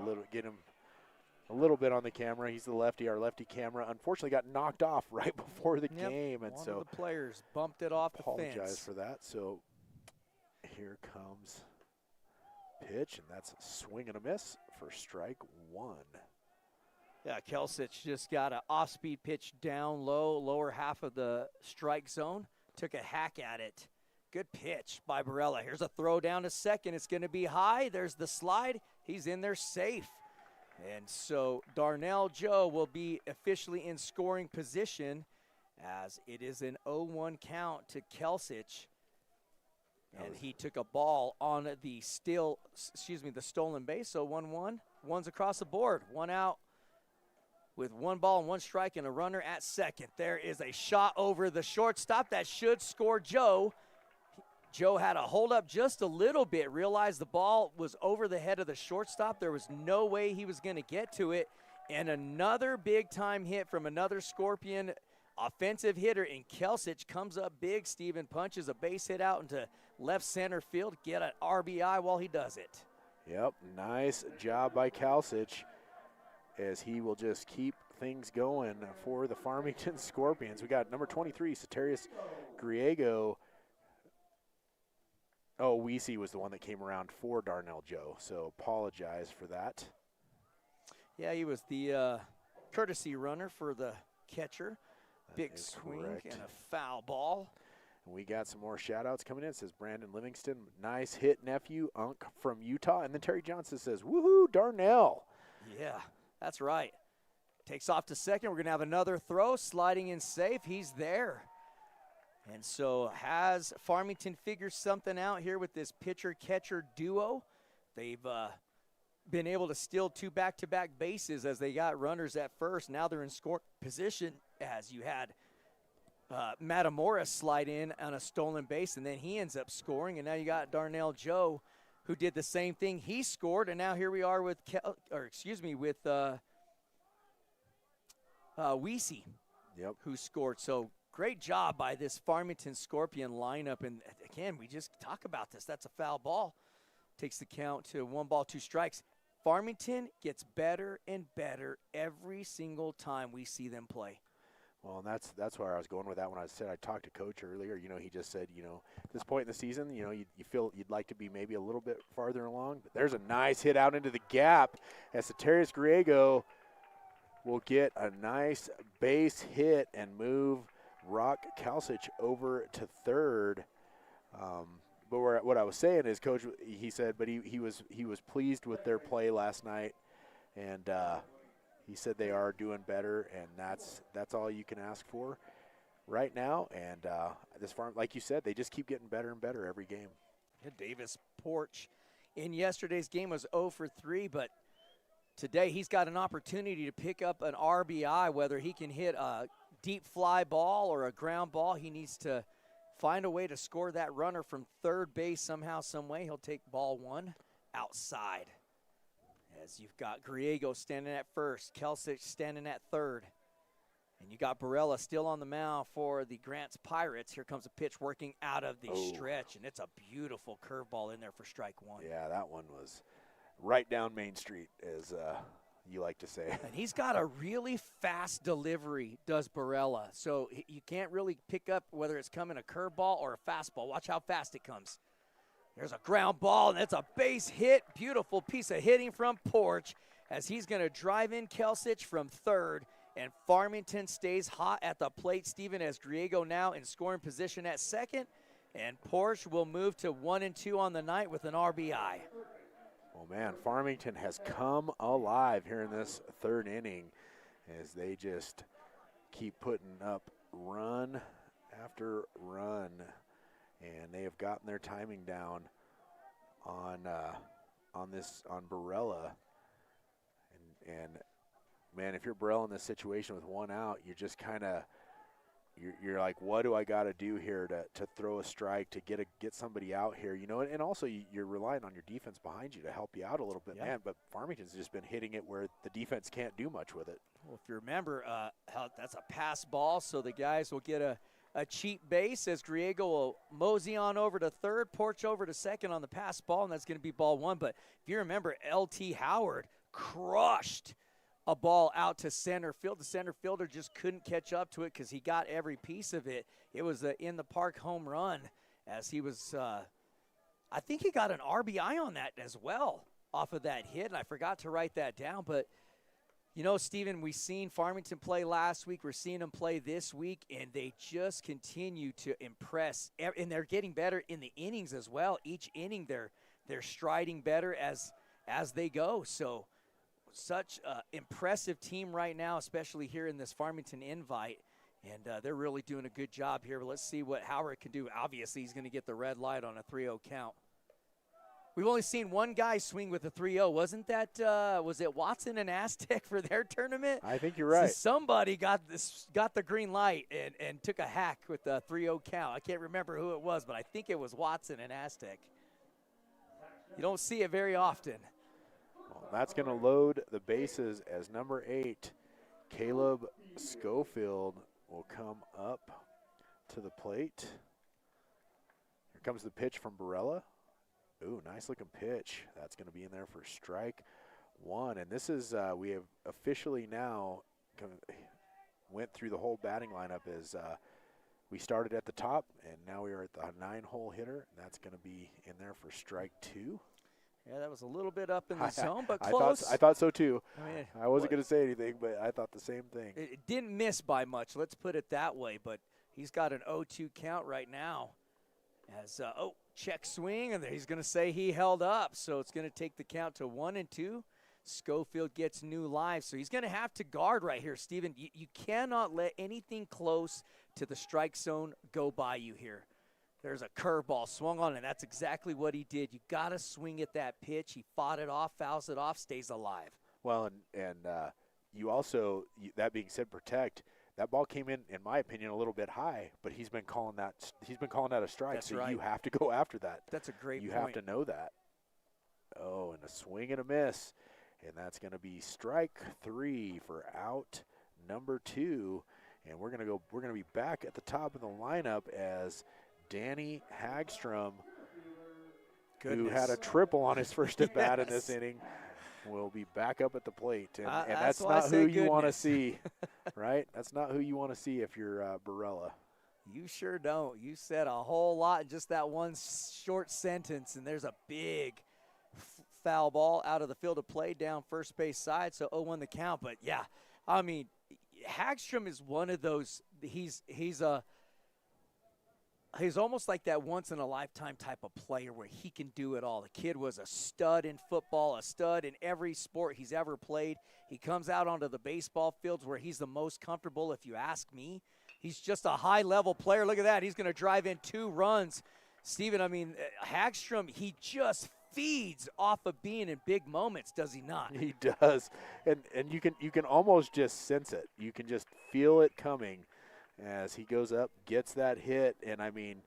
a little bit on the camera. He's the lefty. Our lefty camera unfortunately got knocked off right before the game, and one of the players bumped it off the fence. Apologize for that. So here comes pitch, and that's a swing and a miss for strike 1. Yeah, Kelsich just got an off-speed pitch down low, lower half of the strike zone. Took a hack at it. Good pitch by Barella. Here's a throw down to second. It's going to be high. There's the slide. He's in there safe. And so Darnell Joe will be officially in scoring position as it is an 0-1 count to Kelsich. And he took a ball on the stolen base. So 1-1. One's across the board. 1 out with 1 ball and 1 strike and a runner at second. There is a shot over the shortstop that should score Joe. Joe had a hold up just a little bit, realized the ball was over the head of the shortstop. There was no way he was going to get to it. And another big-time hit from another Scorpion offensive hitter, and Kelsich comes up big. Steven punches a base hit out into left center field, get an RBI while he does it. Yep, nice job by Kelsich, as he will just keep things going for the Farmington Scorpions. We got number 23, Soterius Griego. Oh, Weesey was the one that came around for Darnell Joe, so apologize for that. Yeah, he was the courtesy runner for the catcher. Big swing correct. And a foul ball. And we got some more shout-outs coming in. It says Brandon Livingston, nice hit, nephew, Unk from Utah. And then Terry Johnson says, woohoo, Darnell. Yeah, that's right. Takes off to second. We're going to have another throw, sliding in safe. He's there. And so has Farmington figured something out here with this pitcher-catcher duo? They've been able to steal 2 back-to-back bases as they got runners at first. Now they're in score position as you had Matamora slide in on a stolen base, and then he ends up scoring. And now you got Darnell Joe, who did the same thing. He scored, and now here we are with Weesey, who scored. So great job by this Farmington Scorpion lineup. And again, we just talk about this. That's a foul ball. Takes the count to 1 ball, 2 strikes. Farmington gets better and better every single time we see them play. Well, and that's where I was going with that when I said I talked to Coach earlier. You know, he just said, you know, at this point in the season, you know, you feel you'd like to be maybe a little bit farther along. But there's a nice hit out into the gap as Soterius Griego will get a nice base hit and move Rock Kalsic over to third. But what I was saying is, Coach, he said, but he was pleased with their play last night, and he said they are doing better, and that's all you can ask for right now. And this farm, like you said, they just keep getting better and better every game. Yeah, Davis Porch in yesterday's game was 0 for 3, but today he's got an opportunity to pick up an RBI, whether he can hit a deep fly ball or a ground ball. He needs to find a way to score that runner from third base somehow, some way. He'll take ball 1 outside. As you've got Griego standing at first, Kelsic standing at third. And you got Barella still on the mound for the Grants Pirates. Here comes a pitch working out of the stretch, and it's a beautiful curveball in there for strike 1. Yeah, that one was right down Main Street, as you like to say. And he's got a really fast delivery, does Barella. So you can't really pick up whether it's coming a curveball or a fastball. Watch how fast it comes. There's a ground ball, and it's a base hit. Beautiful piece of hitting from Porch as he's going to drive in Kelsic from third. And Farmington stays hot at the plate, Steven, as Griego now in scoring position at second. And Porch will move to 1 and 2 on the night with an RBI. Well, man, Farmington has come alive here in this third inning as they just keep putting up run after run. And they have gotten their timing down on Barella. And man, if you're Barella in this situation with 1 out, you're just kind of you're like, what do I got to do here to throw a strike, to get somebody out here, you know? And also you're relying on your defense behind you to help you out a little bit, man. But Farmington's just been hitting it where the defense can't do much with it. Well, if you remember, that's a pass ball, so the guys will get a cheap base as Griego will mosey on over to third, Porch over to second on the pass ball, and that's going to be ball 1. But if you remember, L.T. Howard crushed a ball out to center field. The center fielder just couldn't catch up to it because he got every piece of it. It was an in-the-park home run as he was I think he got an RBI on that as well off of that hit, and I forgot to write that down. But you know, Steven, we seen Farmington play last week. We're seeing them play this week, and they just continue to impress. And they're getting better in the innings as well. Each inning, they're striding better as they go. So such an impressive team right now, especially here in this Farmington invite. And they're really doing a good job here. But let's see what Howard can do. Obviously, he's going to get the red light on a 3-0 count. We've only seen one guy swing with a 3-0. Wasn't that, was it Watson and Aztec for their tournament? I think you're right. So somebody got the green light and took a hack with the 3-0 count. I can't remember who it was, but I think it was Watson and Aztec. You don't see it very often. Well, that's going to load the bases as number 8, Caleb Schofield, will come up to the plate. Here comes the pitch from Barella. Ooh, nice looking pitch. That's going to be in there for strike 1. And this is, we have officially now went through the whole batting lineup as we started at the top, and now we are at the 9-hole hitter. And that's going to be in there for strike 2. Yeah, that was a little bit up in the zone, but close. I thought so too. I mean, I wasn't going to say anything, but I thought the same thing. It didn't miss by much, let's put it that way, but he's got an 0-2 count right now. As, check swing, and he's going to say he held up, so it's going to take the count to 1-2. Schofield gets new life, so he's going to have to guard right here, Steven. You cannot let anything close to the strike zone go by you here. There's a curveball swung on, and that's exactly what he did. You got to swing at that pitch. He fought it off, fouls it off, stays alive. Well, and you also, that being said, protect. That ball came in my opinion, a little bit high, but he's been calling that a strike. That's so right. You have to go after that. That's a great You point. have to know that. Oh, and a swing and a miss, and that's going to be strike 3 for out number 2, and we're going to be back at the top of the lineup as Danny Hagstrom, who had a triple on his first at bat in this inning, will be back up at the plate. And that's not who you want to see, right? That's not who you want to see if you're Barella. You sure don't. You said a whole lot in just that one short sentence, and there's a big foul ball out of the field of play down first base side, so 0-1 the count. But, yeah, I mean, Hagstrom is one of those – he's almost like that once-in-a-lifetime type of player where he can do it all. The kid was a stud in football, a stud in every sport he's ever played. He comes out onto the baseball fields where he's the most comfortable, if you ask me. He's just a high-level player. Look at that. He's going to drive in 2 runs. Steven, I mean, Hagstrom, he just feeds off of being in big moments, does he not? He does. And you can almost just sense it. You can just feel it coming as he goes up, gets that hit, and I mean,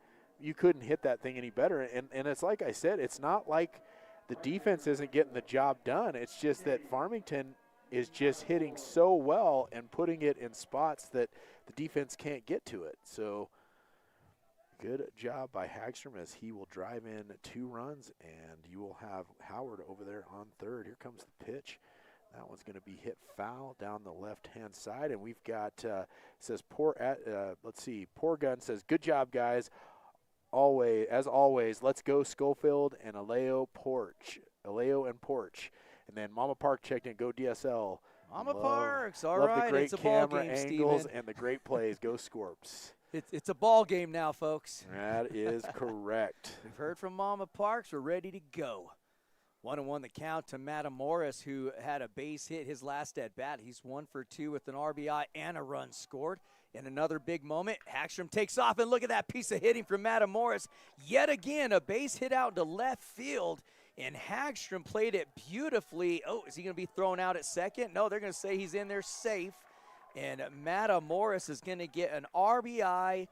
you couldn't hit that thing any better. And it's like I said, it's not like the defense isn't getting the job done. It's just that Farmington is just hitting so well and putting it in spots that the defense can't get to it. So good job by Hagstrom as he will drive in 2 runs, and you will have Howard over there on third. Here comes the pitch. That one's going to be hit foul down the left-hand side, and we've got says Poor Gun says, "Good job, guys. As always, let's go Schofield and Aleo and Porch." And then Mama Park checked in. Go DSL. Mama Parks, all love right. the great It's a ball camera game, angles Steven. and the great plays. Go Scorps. It's a ball game now, folks. That is correct. We've heard from Mama Parks. We're ready to go. 1-1 the count to Matamoros, who had a base hit his last at bat. He's 1 for 2 with an RBI and a run scored. In another big moment, Hagstrom takes off, and look at that piece of hitting from Matamoros. Yet again, a base hit out to left field, and Hagstrom played it beautifully. Oh, is he going to be thrown out at second? No, they're going to say he's in there safe. And Matamoros is going to get an RBI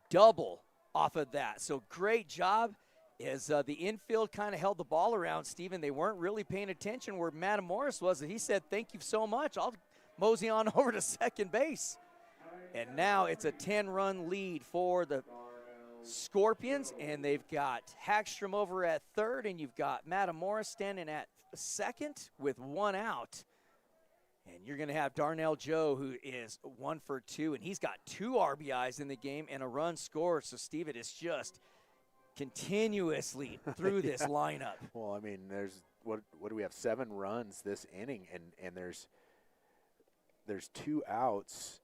double off of that. So great job. As the infield kind of held the ball around, Steven, they weren't really paying attention where Matamoros was. And he said, "Thank you so much. I'll mosey on over to second base." And now it's a 10-run lead for the Scorpions, and they've got Hagstrom over at third, and you've got Matamoros standing at second with 1 out. And you're going to have Darnell Joe, who is 1 for 2, and he's got 2 RBIs in the game and a run scored. So, Steve, it is just continuously through this lineup. Well, I mean, there's what do we have? 7 runs this inning, and there's 2 outs,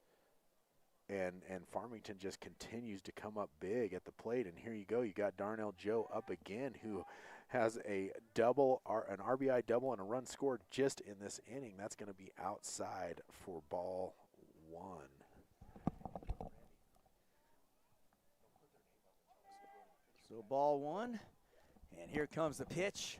and Farmington just continues to come up big at the plate. And here you go, you got Darnell Joe up again, who has an RBI double and a run scored just in this inning. That's going to be outside for ball 1. So ball 1, and here comes the pitch.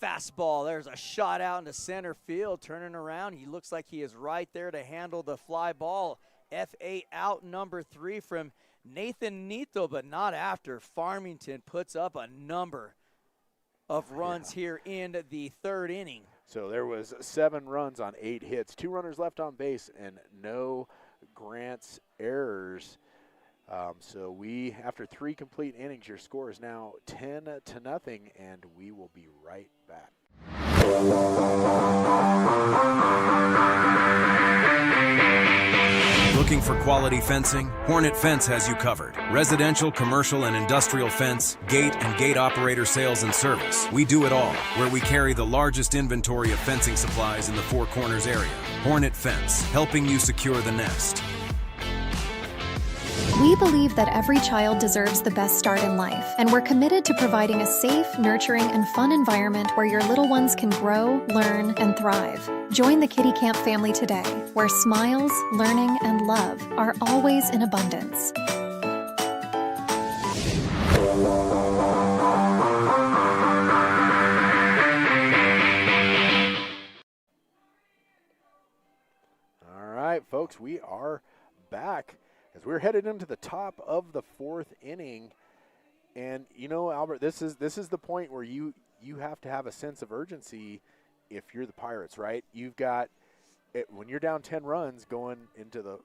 Fastball, there's a shot out into center field, turning around. He looks like he is right there to handle the fly ball. FA out number 3 from Nathan Nito, but not after. Farmington puts up a number of runs here in the 3rd inning. So there was 7 runs on 8 hits, 2 runners left on base, and no Grant's errors. So after 3 complete innings, your score is now 10-0, and we will be right back. Looking for quality fencing? Hornet Fence has you covered. Residential, commercial, and industrial fence, gate, and gate operator sales and service. We do it all, where we carry the largest inventory of fencing supplies in the Four Corners area. Hornet Fence, helping you secure the nest. We believe that every child deserves the best start in life, and we're committed to providing a safe, nurturing, and fun environment where your little ones can grow, learn, and thrive. Join the Kiddie Kamp family today, where smiles, learning, and love are always in abundance. folks, we are back as we're headed into the top of the 4th inning. And, you know, Albert, this is the point where you have to have a sense of urgency if you're the Pirates, right? You've got when you're down 10 runs going into the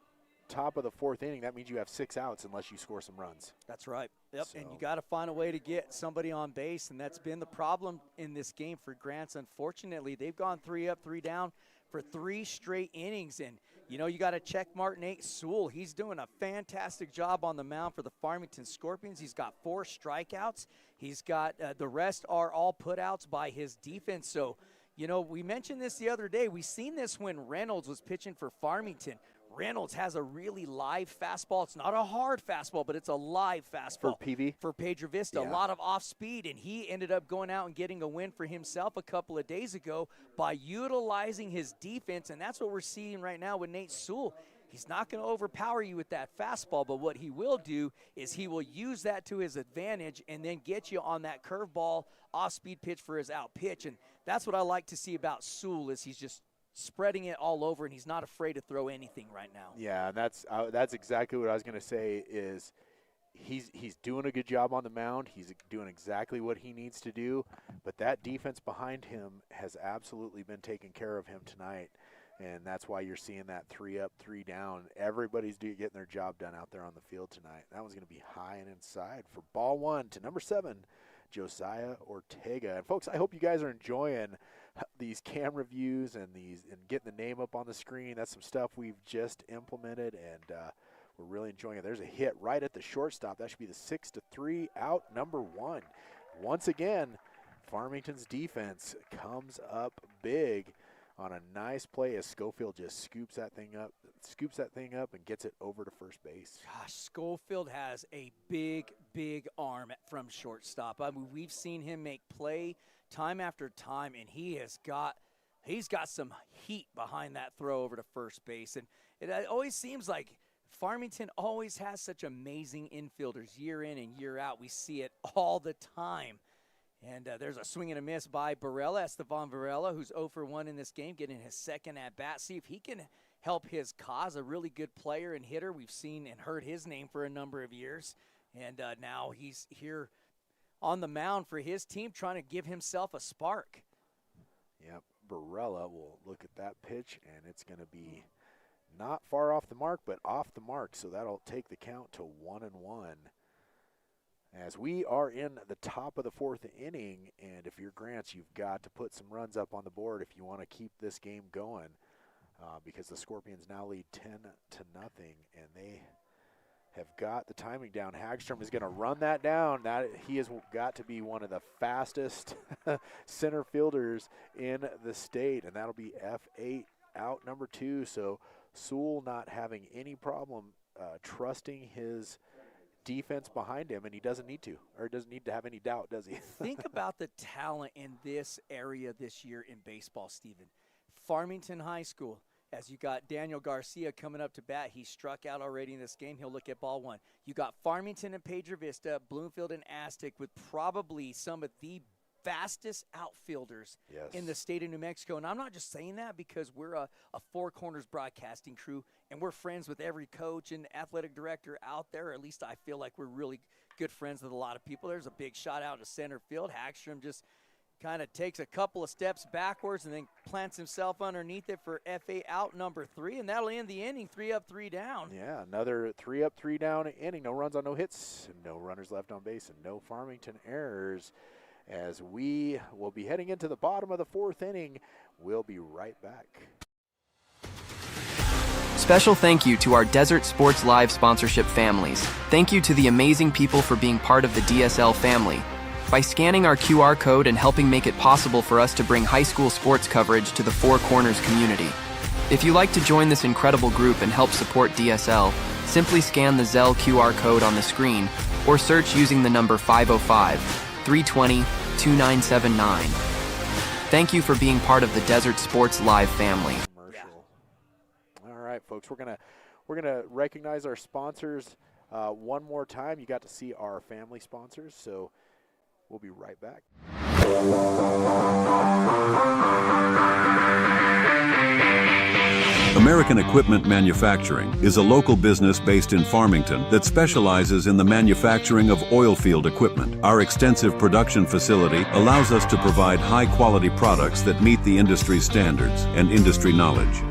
top of the 4th inning, that means you have 6 outs unless you score some runs. That's right. Yep, So. and you got to find a way to get somebody on base, and that's been the problem in this game for Grants. Unfortunately, they've gone 3 up, 3 down for 3 straight innings, and you know you got to check mark Nate Sewell. He's doing a fantastic job on the mound for the Farmington Scorpions. He's got 4 strikeouts. He's got the rest are all putouts by his defense. So, you know, we mentioned this the other day. We seen this when Reynolds was pitching for Farmington. Reynolds has a really live fastball. It's not a hard fastball, but it's a live fastball. For PV? For Pedro Vista. Yeah. A lot of off speed, and he ended up going out and getting a win for himself a couple of days ago by utilizing his defense, and that's what we're seeing right now with Nate Sewell. He's not going to overpower you with that fastball, but what he will do is he will use that to his advantage and then get you on that curveball off-speed pitch for his out pitch, and that's what I like to see about Sewell is he's just spreading it all over, and he's not afraid to throw anything right now. Yeah, that's exactly what I was going to say is he's doing a good job on the mound. He's doing exactly what he needs to do, but that defense behind him has absolutely been taking care of him tonight, and that's why you're seeing that 3 up, 3 down. Everybody's getting their job done out there on the field tonight. That one's going to be high and inside for ball 1 to number 7, Josiah Ortega. And folks, I hope you guys are enjoying these camera views and getting the name up on the screen. That's some stuff we've just implemented, and we're really enjoying it. There's a hit right at the shortstop. That should be the 6-3 out number 1. Once again, Farmington's defense comes up big on a nice play as Schofield just scoops that thing up and gets it over to first base. Gosh, Schofield has a big, big arm from shortstop. I mean, we've seen him make play time after time, and he's got some heat behind that throw over to first base. And it always seems like Farmington always has such amazing infielders year in and year out. We see it all the time. And there's a swing and a miss by Barella, Estevan Barella, who's 0 for 1 in this game, getting his second at-bat. See if he can help his cause, a really good player and hitter. We've seen and heard his name for a number of years. And now he's here on the mound for his team trying to give himself a spark. Yep, Barella will look at that pitch, and it's going to be not far off the mark, but off the mark. So that'll take the count to 1-1. As we are in the top of the 4th inning, and if you're Grants, you've got to put some runs up on the board if you want to keep this game going, because the Scorpions now lead 10-0, and they have got the timing down. Hagstrom is going to run that down. He has got to be one of the fastest center fielders in the state, and that'll be F8 out number 2. So Sewell not having any problem trusting his defense behind him, and he doesn't need to have any doubt, does he? Think about the talent in this area this year in baseball, Stephen. Farmington High School, as you got Daniel Garcia coming up to bat. He struck out already in this game. He'll look at ball 1. You got Farmington and Pedro Vista, Bloomfield and Aztec with probably some of the fastest outfielders in the state of New Mexico. And I'm not just saying that because we're a Four Corners broadcasting crew and we're friends with every coach and athletic director out there. Or at least I feel like we're really good friends with a lot of people. There's a big shot out to center field. Hagstrom just kind of takes a couple of steps backwards and then plants himself underneath it for FA out number 3, and that'll end the inning 3 up, 3 down. Yeah, another 3 up, 3 down inning. No runs on no hits, no runners left on base, and no Farmington errors. As we will be heading into the bottom of the 4th inning, we'll be right back. Special thank you to our Desert Sports Live sponsorship families. Thank you to the amazing people for being part of the DSL family. By scanning our QR code and helping make it possible for us to bring high school sports coverage to the Four Corners community. If you'd like to join this incredible group and help support DSL, simply scan the Zelle QR code on the screen or search using the number 505-320-2979. Thank you for being part of the Desert Sports Live family. All right, folks, we're gonna recognize our sponsors one more time. You got to see our family sponsors, so we'll be right back. American Equipment Manufacturing is a local business based in Farmington that specializes in the manufacturing of oil field equipment. Our extensive production facility allows us to provide high-quality products that meet the industry standards and industry knowledge.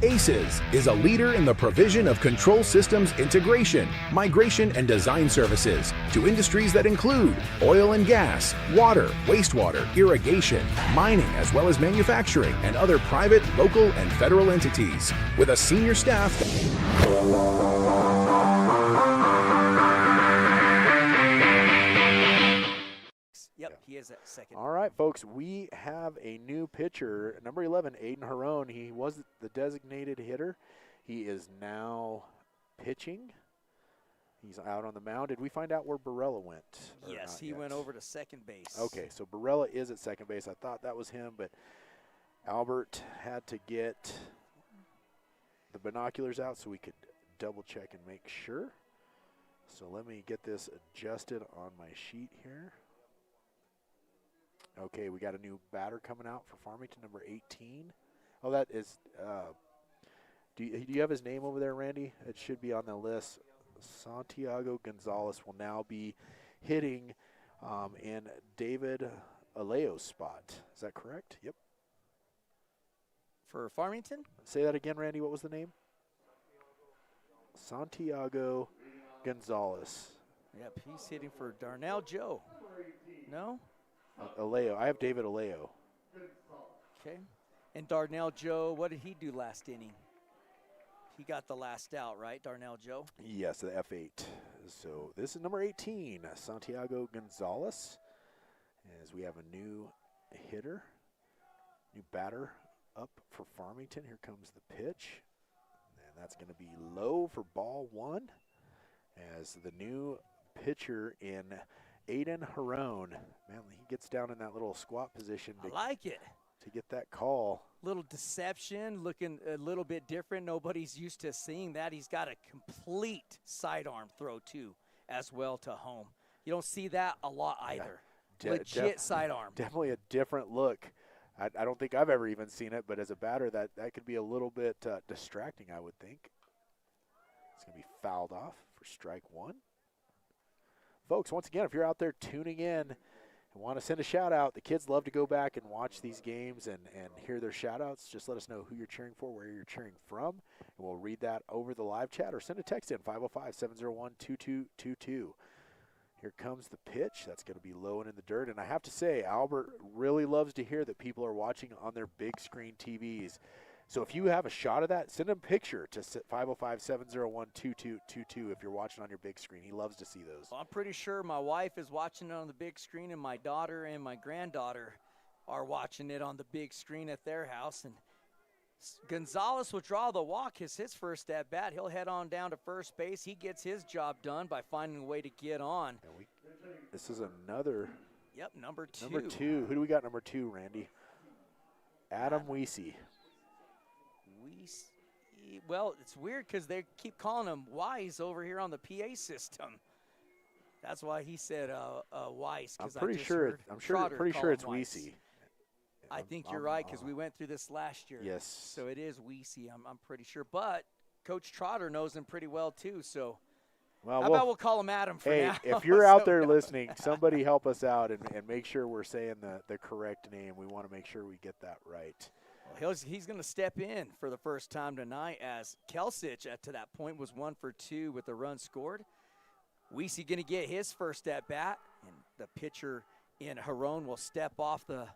ACES is a leader in the provision of control systems integration, migration, and design services to industries that include oil and gas, water, wastewater, irrigation, mining, as well as manufacturing and other private, local, and federal entities. With a senior staff Yep, he is at second. All right, folks, we have a new pitcher, number 11, Aiden Harone. He was the designated hitter. He is now pitching. He's out on the mound. Did we find out where Barella went? Yes, he went over to second base. Okay, so Barella is at second base. I thought that was him, but Albert had to get the binoculars out so we could double check and make sure. So let me get this adjusted on my sheet here. Okay, we got a new batter coming out for Farmington, number 18. Oh, that is, do you have his name over there, Randy? It should be on the list. Santiago Gonzalez will now be hitting in David Aleo's spot. Is that correct? Yep. For Farmington? Say that again, Randy. What was the name? Santiago Gonzalez. Yep, he's hitting for Darnell Joe. No? Aleo. I have David Aleo. Okay. And Darnell Joe, what did he do last inning? He got the last out, right, Darnell Joe? Yes, the F8. So this is number 18, Santiago Gonzalez. As we have a new hitter, new batter up for Farmington. Here comes the pitch. And that's going to be low for ball one. As the new pitcher in Aiden Harone. Man, he gets down in that little squat position. I like it. To get that call. Little deception, looking a little bit different. Nobody's used to seeing that. He's got a complete sidearm throw, too, as well to home. You don't see that a lot either. Legit sidearm. Definitely a different look. I don't think I've ever even seen it, but as a batter, that could be a little bit distracting, I would think. It's going to be fouled off for strike one. Folks, once again, if you're out there tuning in and want to send a shout-out, the kids love to go back and watch these games and hear their shout-outs. Just let us know who you're cheering for, where you're cheering from, and we'll read that over the live chat or send a text in, 505-701-2222. Here comes the pitch. That's going to be low and in the dirt. And I have to say, Albert really loves to hear that people are watching on their big screen TVs. So if you have a shot of that, send him a picture to 505-701-2222 if you're watching on your big screen. He loves to see those. Well, I'm pretty sure my wife is watching it on the big screen, and my daughter and my granddaughter are watching it on the big screen at their house. And Gonzalez will draw the walk. His first at bat. He'll head on down to first base. He gets his job done by finding a way to get on. This is another. Yep, number two. Number two. Who do we got number two, Randy? Adam Weesey. Well, it's weird because they keep calling him Wise over here on the PA system. That's why he said Wise. I'm pretty sure it's Weesey. I think you're right because we went through this last year. Yes. So it is Weesey. I'm pretty sure. But Coach Trotter knows him pretty well too. So how about we'll call him Adam for now? Hey, if you're out there listening, somebody help us out and make sure we're saying the correct name. We want to make sure we get that right. Well, he's going to step in for the first time tonight as Kelsich, to that point, was 1 for 2 with the run scored. Weesey going to get his first at-bat, and the pitcher in Harone will step off the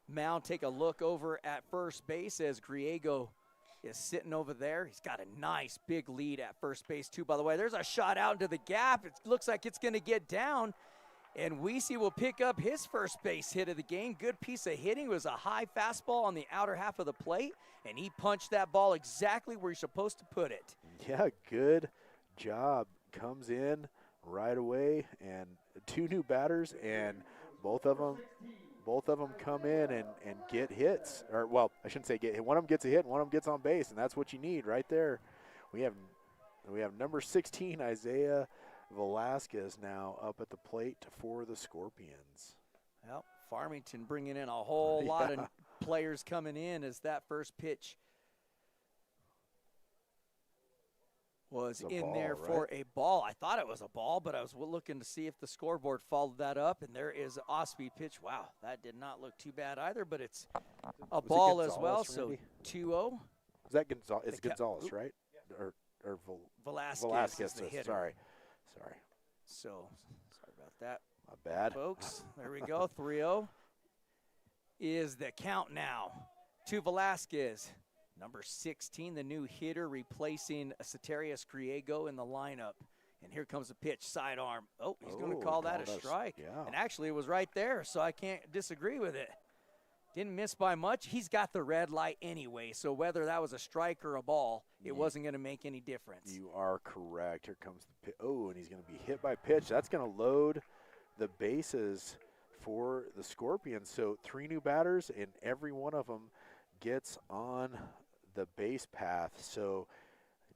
mound, take a look over at first base as Griego is sitting over there. He's got a nice big lead at first base, too, by the way. There's a shot out into the gap. It looks like it's going to get down. And Weesey will pick up his first base hit of the game. Good piece of hitting. It was a high fastball on the outer half of the plate, and he punched that ball exactly where you're supposed to put it. Yeah, good job. Comes in right away, and two new batters, and both of them come in and get hits. Or, well, I shouldn't say get hit. One of them gets a hit, and one of them gets on base, and that's what you need right there. We have number 16, Isaiah Velasquez, now up at the plate for the Scorpions. Well, Farmington bringing in a whole lot of players coming in as that first pitch was in there for a ball. I thought it was a ball, but I was looking to see if the scoreboard followed that up, and there is an off-speed pitch. Wow, that did not look too bad either, but it's a ball as well, so 2-0. Is that Gonzalez? It's Gonzalez, right? Or Velasquez is the hitter. Sorry. So, sorry about that. My bad. Folks, there we go. 3-0 is the count now to Velasquez. Number 16, the new hitter, replacing Ceterius Griego in the lineup. And here comes a pitch, sidearm. Oh, he's going to call that a strike. Yeah. And actually, it was right there, so I can't disagree with it. Didn't miss by much. He's got the red light anyway, so whether that was a strike or a ball, it wasn't going to make any difference. You are correct. Here comes the pitch. Oh, and he's going to be hit by pitch. That's going to load the bases for the Scorpions. So 3 new batters, and every one of them gets on the base path. So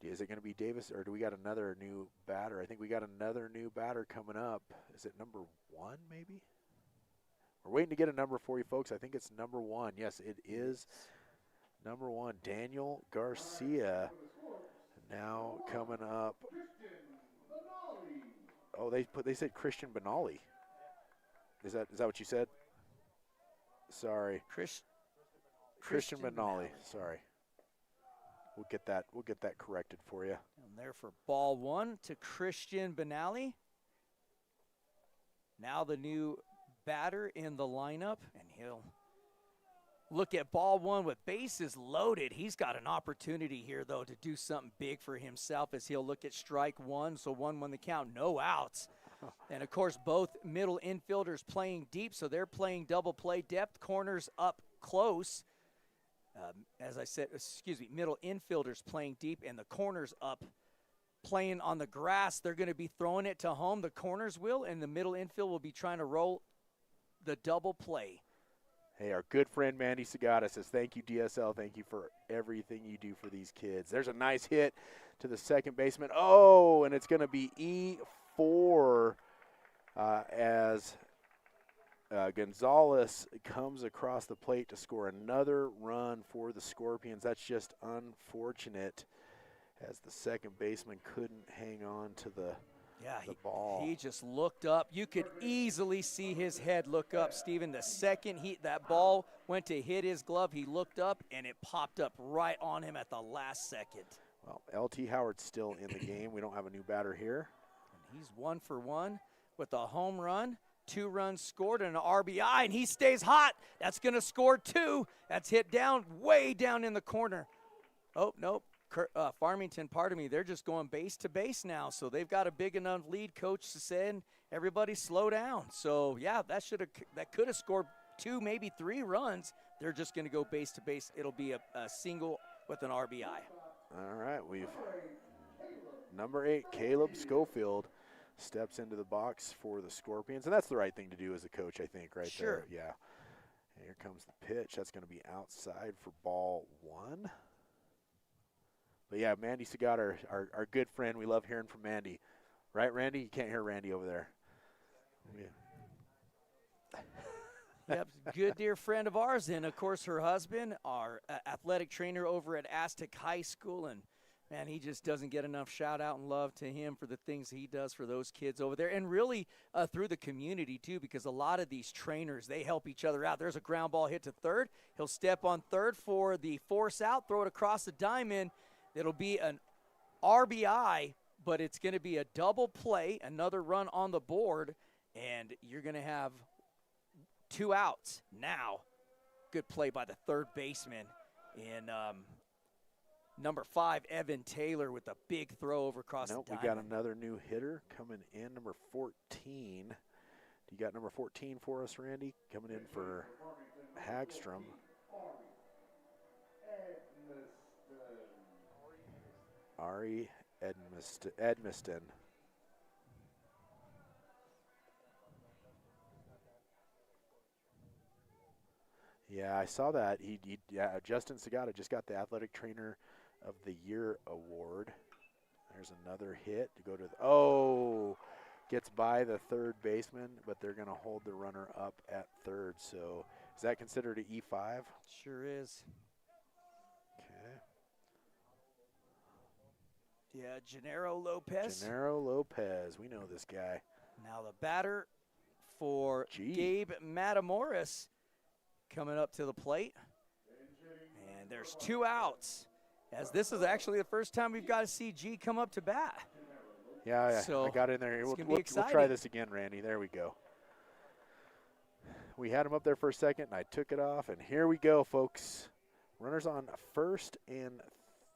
is it going to be Davis, or do we got another new batter? I think we got another new batter coming up. Is it number 1 maybe? We're waiting to get a number for you folks. I think it's number 1. Yes, it is number 1, Daniel Garcia. Now coming up. Oh, they said Christian Benali. Is that what you said? Sorry. Christian Benali. Sorry. We'll get that corrected for you. And there for ball 1 to Christian Benali. Now the new batter in the lineup, and he'll look at ball 1 with bases loaded. He's got an opportunity here, though, to do something big for himself as he'll look at strike 1. So 1-1 the count, no outs. And, of course, both middle infielders playing deep, so they're playing double play depth, corners up close. As I said, middle infielders playing deep and the corners up playing on the grass. They're going to be throwing it to home. The corners will, and the middle infield will be trying to roll the double play. Hey, our good friend Mandy Sagata says, thank you, DSL. Thank you for everything you do for these kids. There's a nice hit to the second baseman. Oh, and it's going to be E4 as Gonzalez comes across the plate to score another run for the Scorpions. That's just unfortunate as the second baseman couldn't hang on to the ball. He just looked up. You could easily see his head look up, Steven. The second that ball went to hit his glove, he looked up, and it popped up right on him at the last second. Well, LT Howard's still in the game. We don't have a new batter here. And he's 1 for 1 with a home run. 2 runs scored and an RBI, and he stays hot. That's going to score 2. That's hit down, way down in the corner. Oh, nope. Farmington, pardon me, they're just going base to base now. So they've got a big enough lead, coach, to send everybody slow down. So, yeah, that could have scored 2, maybe 3 runs. They're just going to go base to base. It'll be a single with an RBI. All right, number 8, Caleb Schofield, steps into the box for the Scorpions, and that's the right thing to do as a coach, I think, right there. Yeah. And here comes the pitch. That's going to be outside for ball 1. But, yeah, Mandy Sagat, our good friend. We love hearing from Mandy. Right, Randy? You can't hear Randy over there. Yeah. Yep, good dear friend of ours, and, of course, her husband, our athletic trainer over at Aztec High School, and man, he just doesn't get enough shout out and love to him for the things he does for those kids over there, and really through the community too, because a lot of these trainers, they help each other out. There's a ground ball hit to third. He'll step on third for the force out, throw it across the diamond. It'll be an RBI, but it's going to be a double play, another run on the board, and you're going to have 2 outs now. Good play by the third baseman in number 5, Evan Taylor, with a big throw over across the diamond. We got another new hitter coming in, number 14. Do you got number 14 for us, Randy? Coming in for Hagstrom. Ari Edmiston. Yeah, I saw that. Justin Sagata just got the Athletic Trainer of the Year award. There's another hit to go to gets by the third baseman, but they're going to hold the runner up at third. So is that considered an E5? Sure is. Okay. Yeah, Gennaro Lopez. Gennaro Lopez. We know this guy. Now the batter for G. Gabe Matamoros coming up to the plate. And there's 2 outs, as this is actually the first time we've got to see G come up to bat. Yeah, So I got in there. We'll try this again, Randy. There we go. We had him up there for a second, and I took it off, and here we go, folks. Runners on first and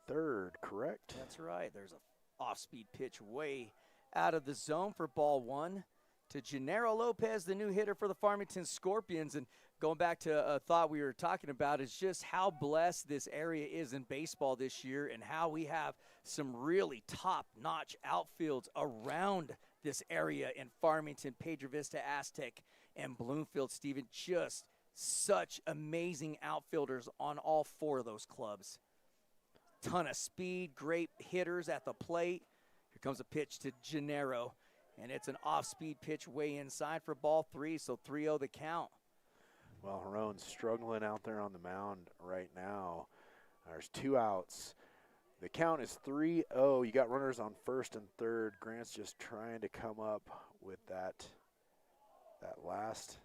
third, correct? That's right. There's a off-speed pitch way out of the zone for ball 1 to Gennaro Lopez, the new hitter for the Farmington Scorpions. And going back to a thought we were talking about is just how blessed this area is in baseball this year and how we have some really top-notch outfields around this area in Farmington, Pedro Vista, Aztec, and Bloomfield, Stephen. Just such amazing outfielders on all 4 of those clubs. Ton of speed, great hitters at the plate. Here comes a pitch to Gennaro, and it's an off-speed pitch way inside for ball 3, so 3-0 the count. Well, Harone's struggling out there on the mound right now. There's 2 outs. The count is 3-0. You got runners on first and third. Grant's just trying to come up with that last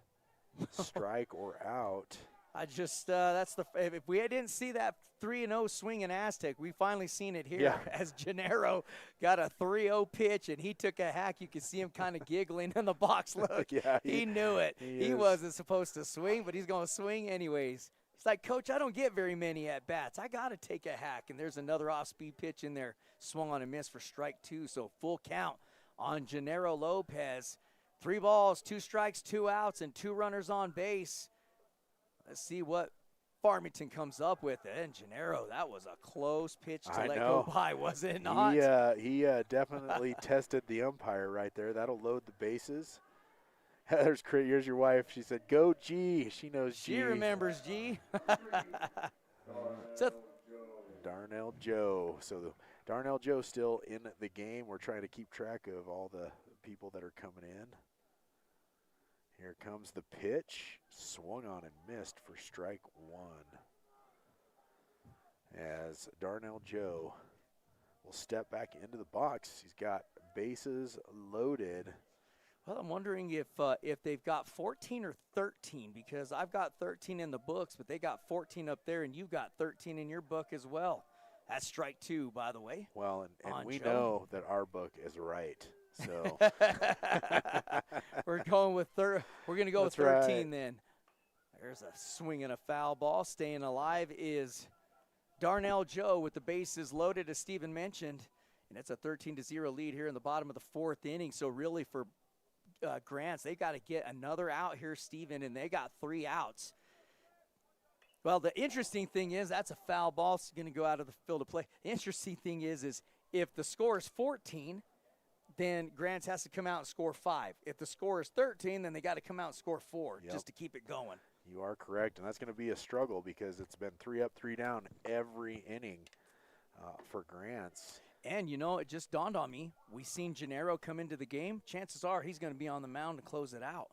strike or out. I just that's the if we didn't see that 3-0 swing in Aztec, we finally seen it here as Gennaro got a 3-0 pitch and he took a hack. You could see him kind of giggling in the box. Look, yeah, he knew it. He wasn't supposed to swing, but he's going to swing anyways. It's like, Coach, I don't get very many at bats. I got to take a hack, and there's another off-speed pitch in there, swung on a miss for strike 2. So full count on Gennaro Lopez. 3 balls, 2 strikes, 2 outs, and 2 runners on base. Let's see what Farmington comes up with. And Gennaro, that was a close pitch to let go by, was it not? He definitely tested the umpire right there. That'll load the bases. Here's your wife. She said, "Go G." She knows G. She remembers G. Darnell Joe. So Darnell Joe still in the game. We're trying to keep track of all the people that are coming in. Here comes the pitch. Swung on and missed for strike 1. As Darnell Joe will step back into the box. He's got bases loaded. Well, I'm wondering if they've got 14 or 13, because I've got 13 in the books, but they got 14 up there, and you've got 13 in your book as well. That's strike 2, by the way. Well, and we Joe. know that our book is right. So we're going with we're going to go with 13 right. then. There's a swing and a foul ball. Staying alive is Darnell Joe with the bases loaded, as Steven mentioned, and it's a 13-0 lead here in the bottom of the 4th inning. So really for Grants, they got to get another out here, Steven, and they got 3 outs. Well, the interesting thing is that's a foul ball. It's going to go out of the field of play. The interesting thing is if the score is 14, then Grants has to come out and score 5. If the score is 13, then they got to come out and score 4 just to keep it going. You are correct, and that's going to be a struggle because it's been 3 up, 3 down every inning for Grants. And, it just dawned on me. We seen Gennaro come into the game. Chances are he's going to be on the mound to close it out.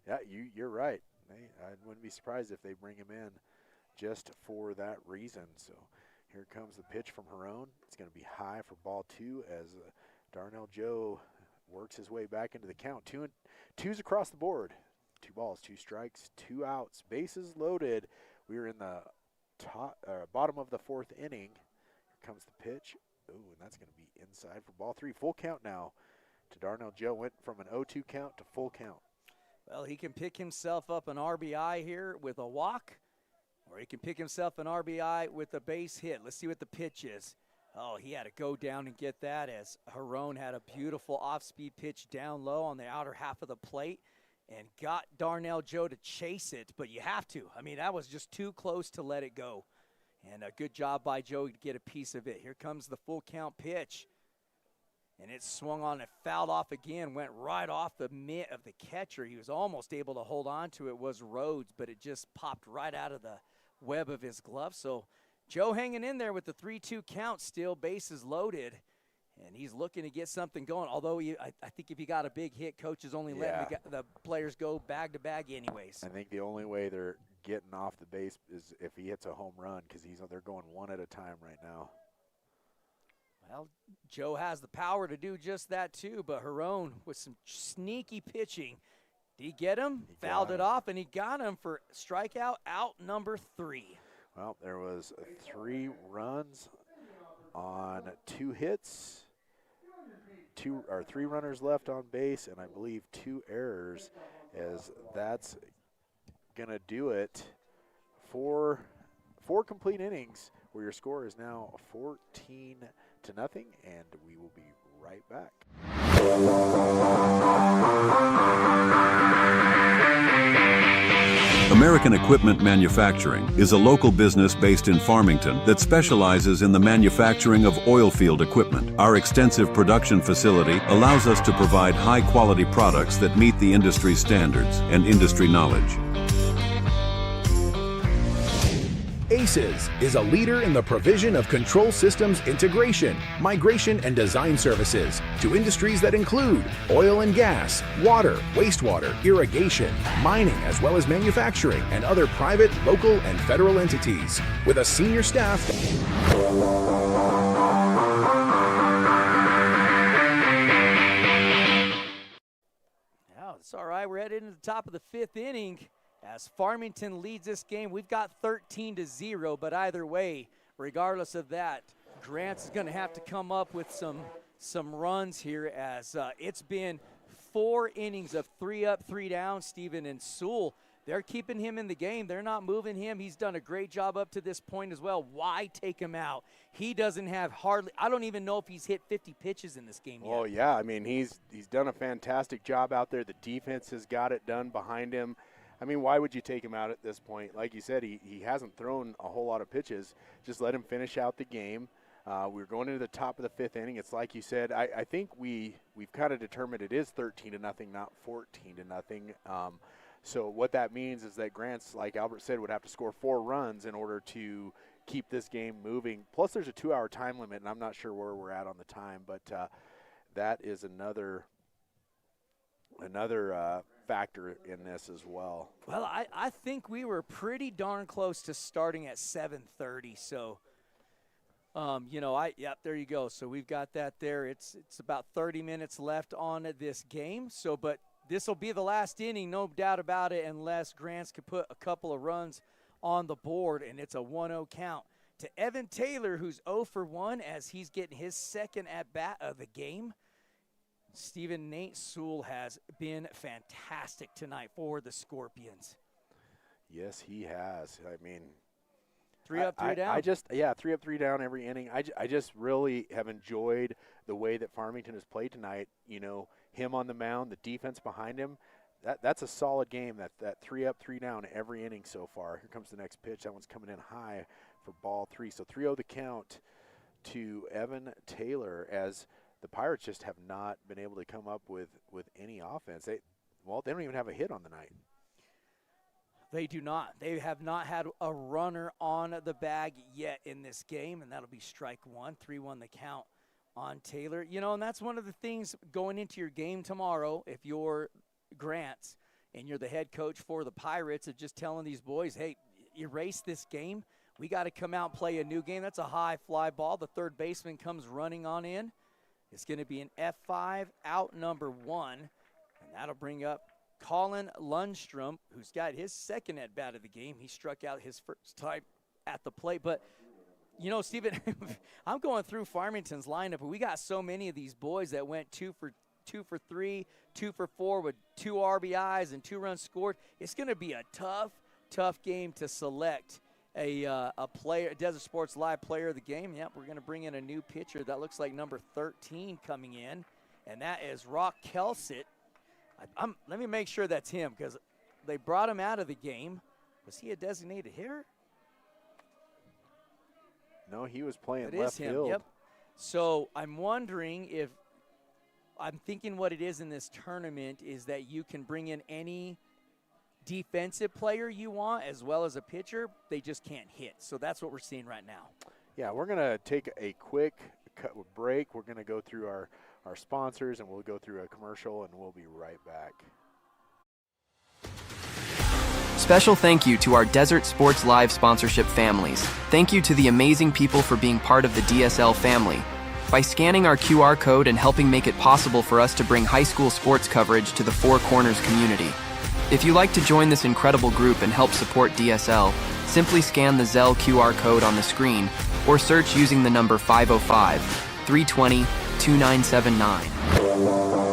Yeah, you're right. I wouldn't be surprised if they bring him in just for that reason. So here comes the pitch from Harone. It's going to be high for ball 2 as Darnell Joe works his way back into the count. 2's across the board. 2 balls, 2 strikes, 2 outs. Bases loaded. We are in the bottom of the 4th inning. Here comes the pitch. Ooh, and that's going to be inside for ball 3. Full count now to Darnell Joe. Went from an 0-2 count to full count. Well, he can pick himself up an RBI here with a walk, or he can pick himself an RBI with a base hit. Let's see what the pitch is. Oh, he had to go down and get that as Harone had a beautiful off-speed pitch down low on the outer half of the plate and got Darnell Joe to chase it, but you have to. I mean, that was just too close to let it go. And a good job by Joe to get a piece of it. Here comes the full count pitch. And it swung on and fouled off again, went right off the mitt of the catcher. He was almost able to hold on to it, was Rhodes, but it just popped right out of the web of his glove. So Joe hanging in there with the 3-2 count still, bases loaded. And he's looking to get something going, although I think if he got a big hit, coach is only letting the players go bag to bag anyways. I think the only way they're getting off the base is if he hits a home run, because they're going one at a time right now. Well, Joe has the power to do just that too, but Herone with some sneaky pitching. Did he get him? Fouled it off, and he got him for strikeout out number 3. Well, there was 3 runs on 2 hits. 3 runners left on base, and I believe 2 errors, as that's gonna do it for 4 complete innings, where your score is now 14-0, and we will be right back. American Equipment Manufacturing is a local business based in Farmington that specializes in the manufacturing of oil field equipment. Our extensive production facility allows us to provide high-quality products that meet the industry standards and industry knowledge. ACES is a leader in the provision of control systems integration, migration, and design services to industries that include oil and gas, water, wastewater, irrigation, mining, as well as manufacturing and other private, local, and federal entities. With a senior staff. Now, it's all right. We're headed into the top of the 5th inning. As Farmington leads this game, we've got 13-0, but either way, regardless of that, Grant's going to have to come up with some runs here, as it's been 4 innings of 3 up, 3 down. Steven and Sewell, they're keeping him in the game. They're not moving him. He's done a great job up to this point as well. Why take him out? He doesn't have hardly – I don't even know if he's hit 50 pitches in this game yet. Oh, yeah. I mean, he's done a fantastic job out there. The defense has got it done behind him. I mean, why would you take him out at this point? Like you said, he hasn't thrown a whole lot of pitches. Just let him finish out the game. We're going into the top of the 5th inning. It's like you said. I think we've kind of determined it is 13-0, not 14-0. So what that means is that Grant's, like Albert said, would have to score 4 runs in order to keep this game moving. Plus, there's a 2-hour time limit, and I'm not sure where we're at on the time, but that is another factor in this as well. Well, I think we were pretty darn close to starting at 7:30. So, there you go. So we've got that there. It's about 30 minutes left on this game. So, but this will be the last inning, no doubt about it, unless Grants could put a couple of runs on the board, and it's a 1-0 count to Evan Taylor, who's 0 for 1 as he's getting his second at-bat of the game. Stephen Nate Sewell has been fantastic tonight for the Scorpions. Yes, he has. I mean, 3 up, 3 down. 3 up, 3 down every inning. I just really have enjoyed the way that Farmington has played tonight. You know, him on the mound, the defense behind him. That's a solid game. That 3 up, 3 down every inning so far. Here comes the next pitch. That one's coming in high for ball 3. So 3-0 the count to Evan Taylor, as the Pirates just have not been able to come up with any offense. They don't even have a hit on the night. They do not. They have not had a runner on the bag yet in this game, and that'll be strike 1. 3-1 the count on Taylor. You know, and that's one of the things going into your game tomorrow, if you're Grants and you're the head coach for the Pirates, of just telling these boys, hey, erase this game. We got to come out and play a new game. That's a high fly ball. The third baseman comes running on in. It's going to be an F5 out number 1, and that'll bring up Colin Lundstrom, who's got his second at-bat of the game. He struck out his first time at the plate. But, you know, Stephen, I'm going through Farmington's lineup, and we got so many of these boys that went 2 for 3, 2 for 4 with 2 RBIs and 2 runs scored. It's going to be a tough game to select a player, Desert Sports Live player of the game. Yep, we're going to bring in a new pitcher. That looks like number 13 coming in, and that is Rock Kelsit. Let me make sure that's him, because they brought him out of the game. Was he a designated hitter? No, he was playing It left is him, field. yep. So I'm wondering if – I'm thinking what it is in this tournament is that you can bring in any defensive player you want as well as a pitcher. They just can't hit. So that's what we're seeing right now. Yeah, we're going to take a quick break. We're going to go through our sponsors, and we'll go through a commercial, and we'll be right back. Special thank you to our Desert Sports Live sponsorship families. Thank you to the amazing people for being part of the DSL family. By scanning our QR code and helping make it possible for us to bring high school sports coverage to the Four Corners community. If you'd like to join this incredible group and help support DSL, simply scan the Zelle QR code on the screen or search using the number 505-320-2979.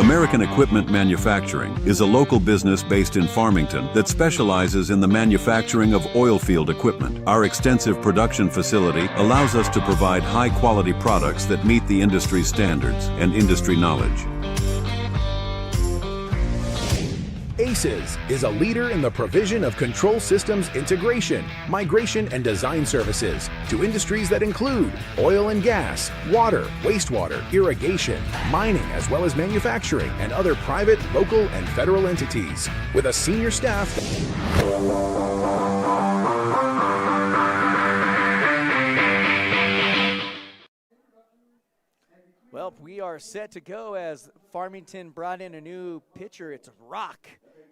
American Equipment Manufacturing is a local business based in Farmington that specializes in the manufacturing of oil field equipment. Our extensive production facility allows us to provide high-quality products that meet the industry standards and industry knowledge. ACES is a leader in the provision of control systems integration, migration, and design services to industries that include oil and gas, water, wastewater, irrigation, mining, as well as manufacturing and other private, local, and federal entities. With a senior staff. Well, we are set to go as Farmington brought in a new pitcher. It's Rock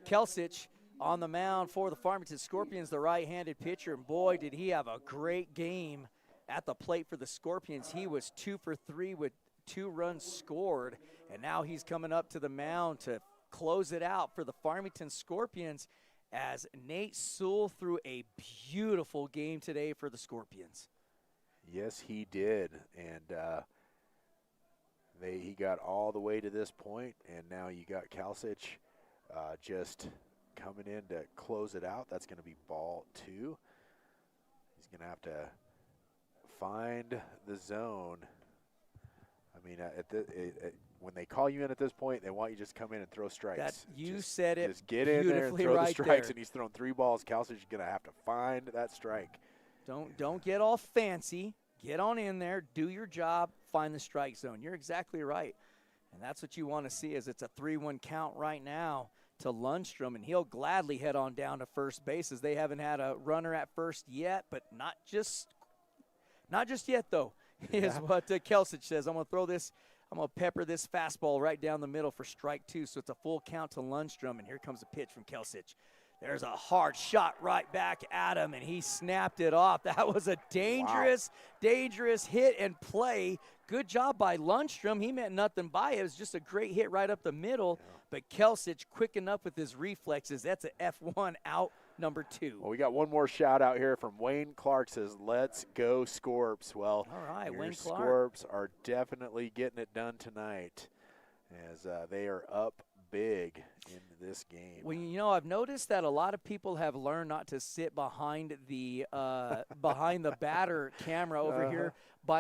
Kelsich on the mound for the Farmington Scorpions, the right-handed pitcher. And boy, did he have a great game at the plate for the Scorpions. He was 2 for 3 with 2 runs scored. And now he's coming up to the mound to close it out for the Farmington Scorpions as Nate Sewell threw a beautiful game today for the Scorpions. Yes, he did. And he got all the way to this point, and now you got Kelsich just coming in to close it out. That's going to be ball 2. He's going to have to find the zone. I mean, when they call you in at this point, they want you just come in and throw strikes. Said it. Just get in there and throw right the strikes, there. and he's thrown 3 balls. Kelsich is going to have to find that strike. Don't get all fancy. Get on in there, do your job, find the strike zone. You're exactly right. And that's what you want to see is it's a 3-1 count right now to Lundstrom, and he'll gladly head on down to first base as they haven't had a runner at first yet, but not just yet, though, is what Kelsich says. I'm going to pepper this fastball right down the middle for strike 2, so it's a full count to Lundstrom, and here comes a pitch from Kelsich. There's a hard shot right back at him, and he snapped it off. That was a dangerous hit and play. Good job by Lundstrom. He meant nothing by it. It was just a great hit right up the middle. But Kelsich, quick enough with his reflexes. That's an F1 out, number 2. Well, we got one more shout out here from Wayne Clark. Says, "Let's go Scorps." Well, all right, Wayne Clark. Scorps are definitely getting it done tonight as they are up big in this game. Well, you know, I've noticed that a lot of people have learned not to sit behind the batter camera over here,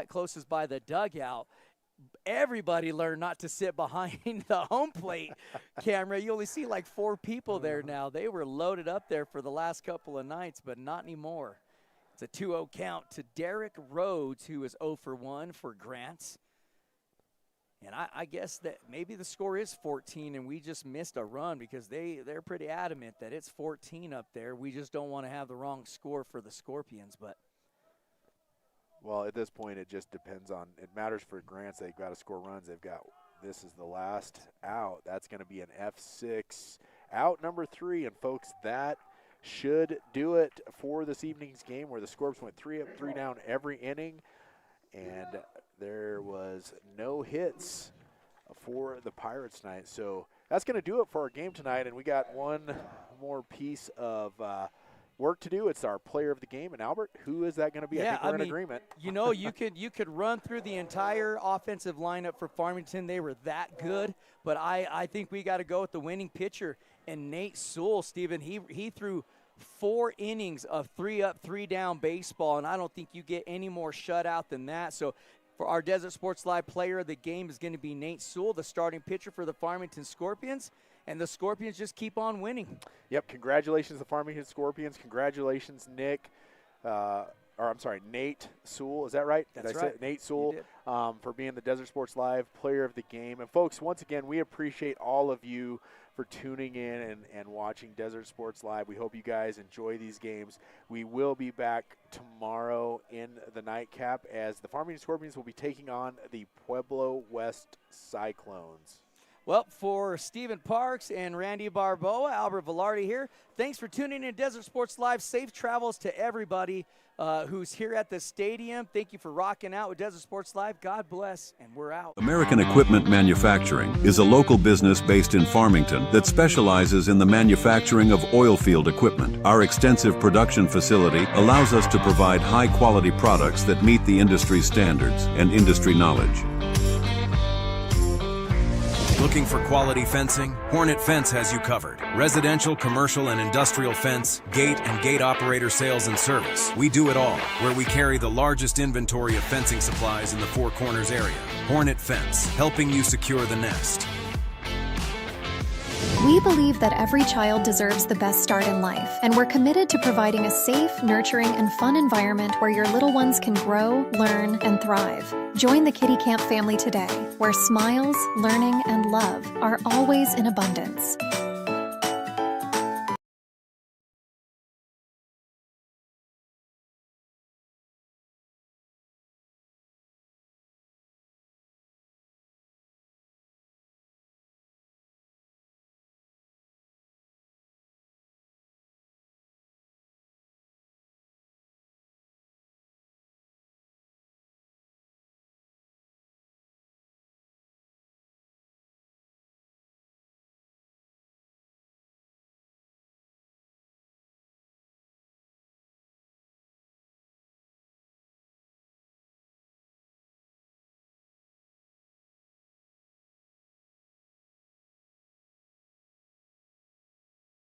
closest by the dugout. Everybody learned not to sit behind the home plate camera. You only see like 4 people there now. They were loaded up there for the last couple of nights, but not anymore. It's a 2-0 count to Derek Rhodes, who is 0 for 1 for Grants. And I guess that maybe the score is 14 and we just missed a run because they're pretty adamant that it's 14 up there. We just don't want to have the wrong score for the Scorpions. But well, at this point, it just depends on – it matters for Grants. They've got to score runs. This is the last out. That's going to be an F6 out, number 3. And, folks, that should do it for this evening's game where the Scorps went 3 up, 3 down every inning. And there was no hits for the Pirates tonight. So that's going to do it for our game tonight. And we got one more piece of work to do. It's our player of the game. And, Albert, who is that going to be? Yeah, I think we're in agreement. You know, you could run through the entire offensive lineup for Farmington. They were that good. But I think we got to go with the winning pitcher. And Nate Sewell, Stephen, he threw 4 innings of 3 up, 3 down baseball, and I don't think you get any more shutout than that. So for our Desert Sports Live player of the game is going to be Nate Sewell, the starting pitcher for the Farmington Scorpions, and the Scorpions just keep on winning. Yep, congratulations to the Farmington Scorpions. Congratulations, Nick. Nate Sewell. Is that right? Did That's I say right. it? Nate You Sewell did. for being the Desert Sports Live Player of the Game. And folks, once again, we appreciate all of you for tuning in and watching Desert Sports Live. We hope you guys enjoy these games. We will be back tomorrow in the nightcap as the Farmington Scorpions will be taking on the Pueblo West Cyclones. Well, for Stephen Parks and Randy Barboa, Albert Velarde here. Thanks for tuning in to Desert Sports Live. Safe travels to everybody who's here at the stadium. Thank you for rocking out with Desert Sports Live. God bless, and we're out. American Equipment Manufacturing is a local business based in Farmington that specializes in the manufacturing of oil field equipment. Our extensive production facility allows us to provide high-quality products that meet the industry standards and industry knowledge. Looking for quality fencing? Hornet Fence has you covered. Residential, commercial, and industrial fence, gate, and gate operator sales and service. We do it all, where we carry the largest inventory of fencing supplies in the Four Corners area. Hornet Fence, helping you secure the nest. We believe that every child deserves the best start in life, and we're committed to providing a safe, nurturing, and fun environment where your little ones can grow, learn, and thrive. Join the Kiddie Kamp family today, where smiles, learning, and love are always in abundance.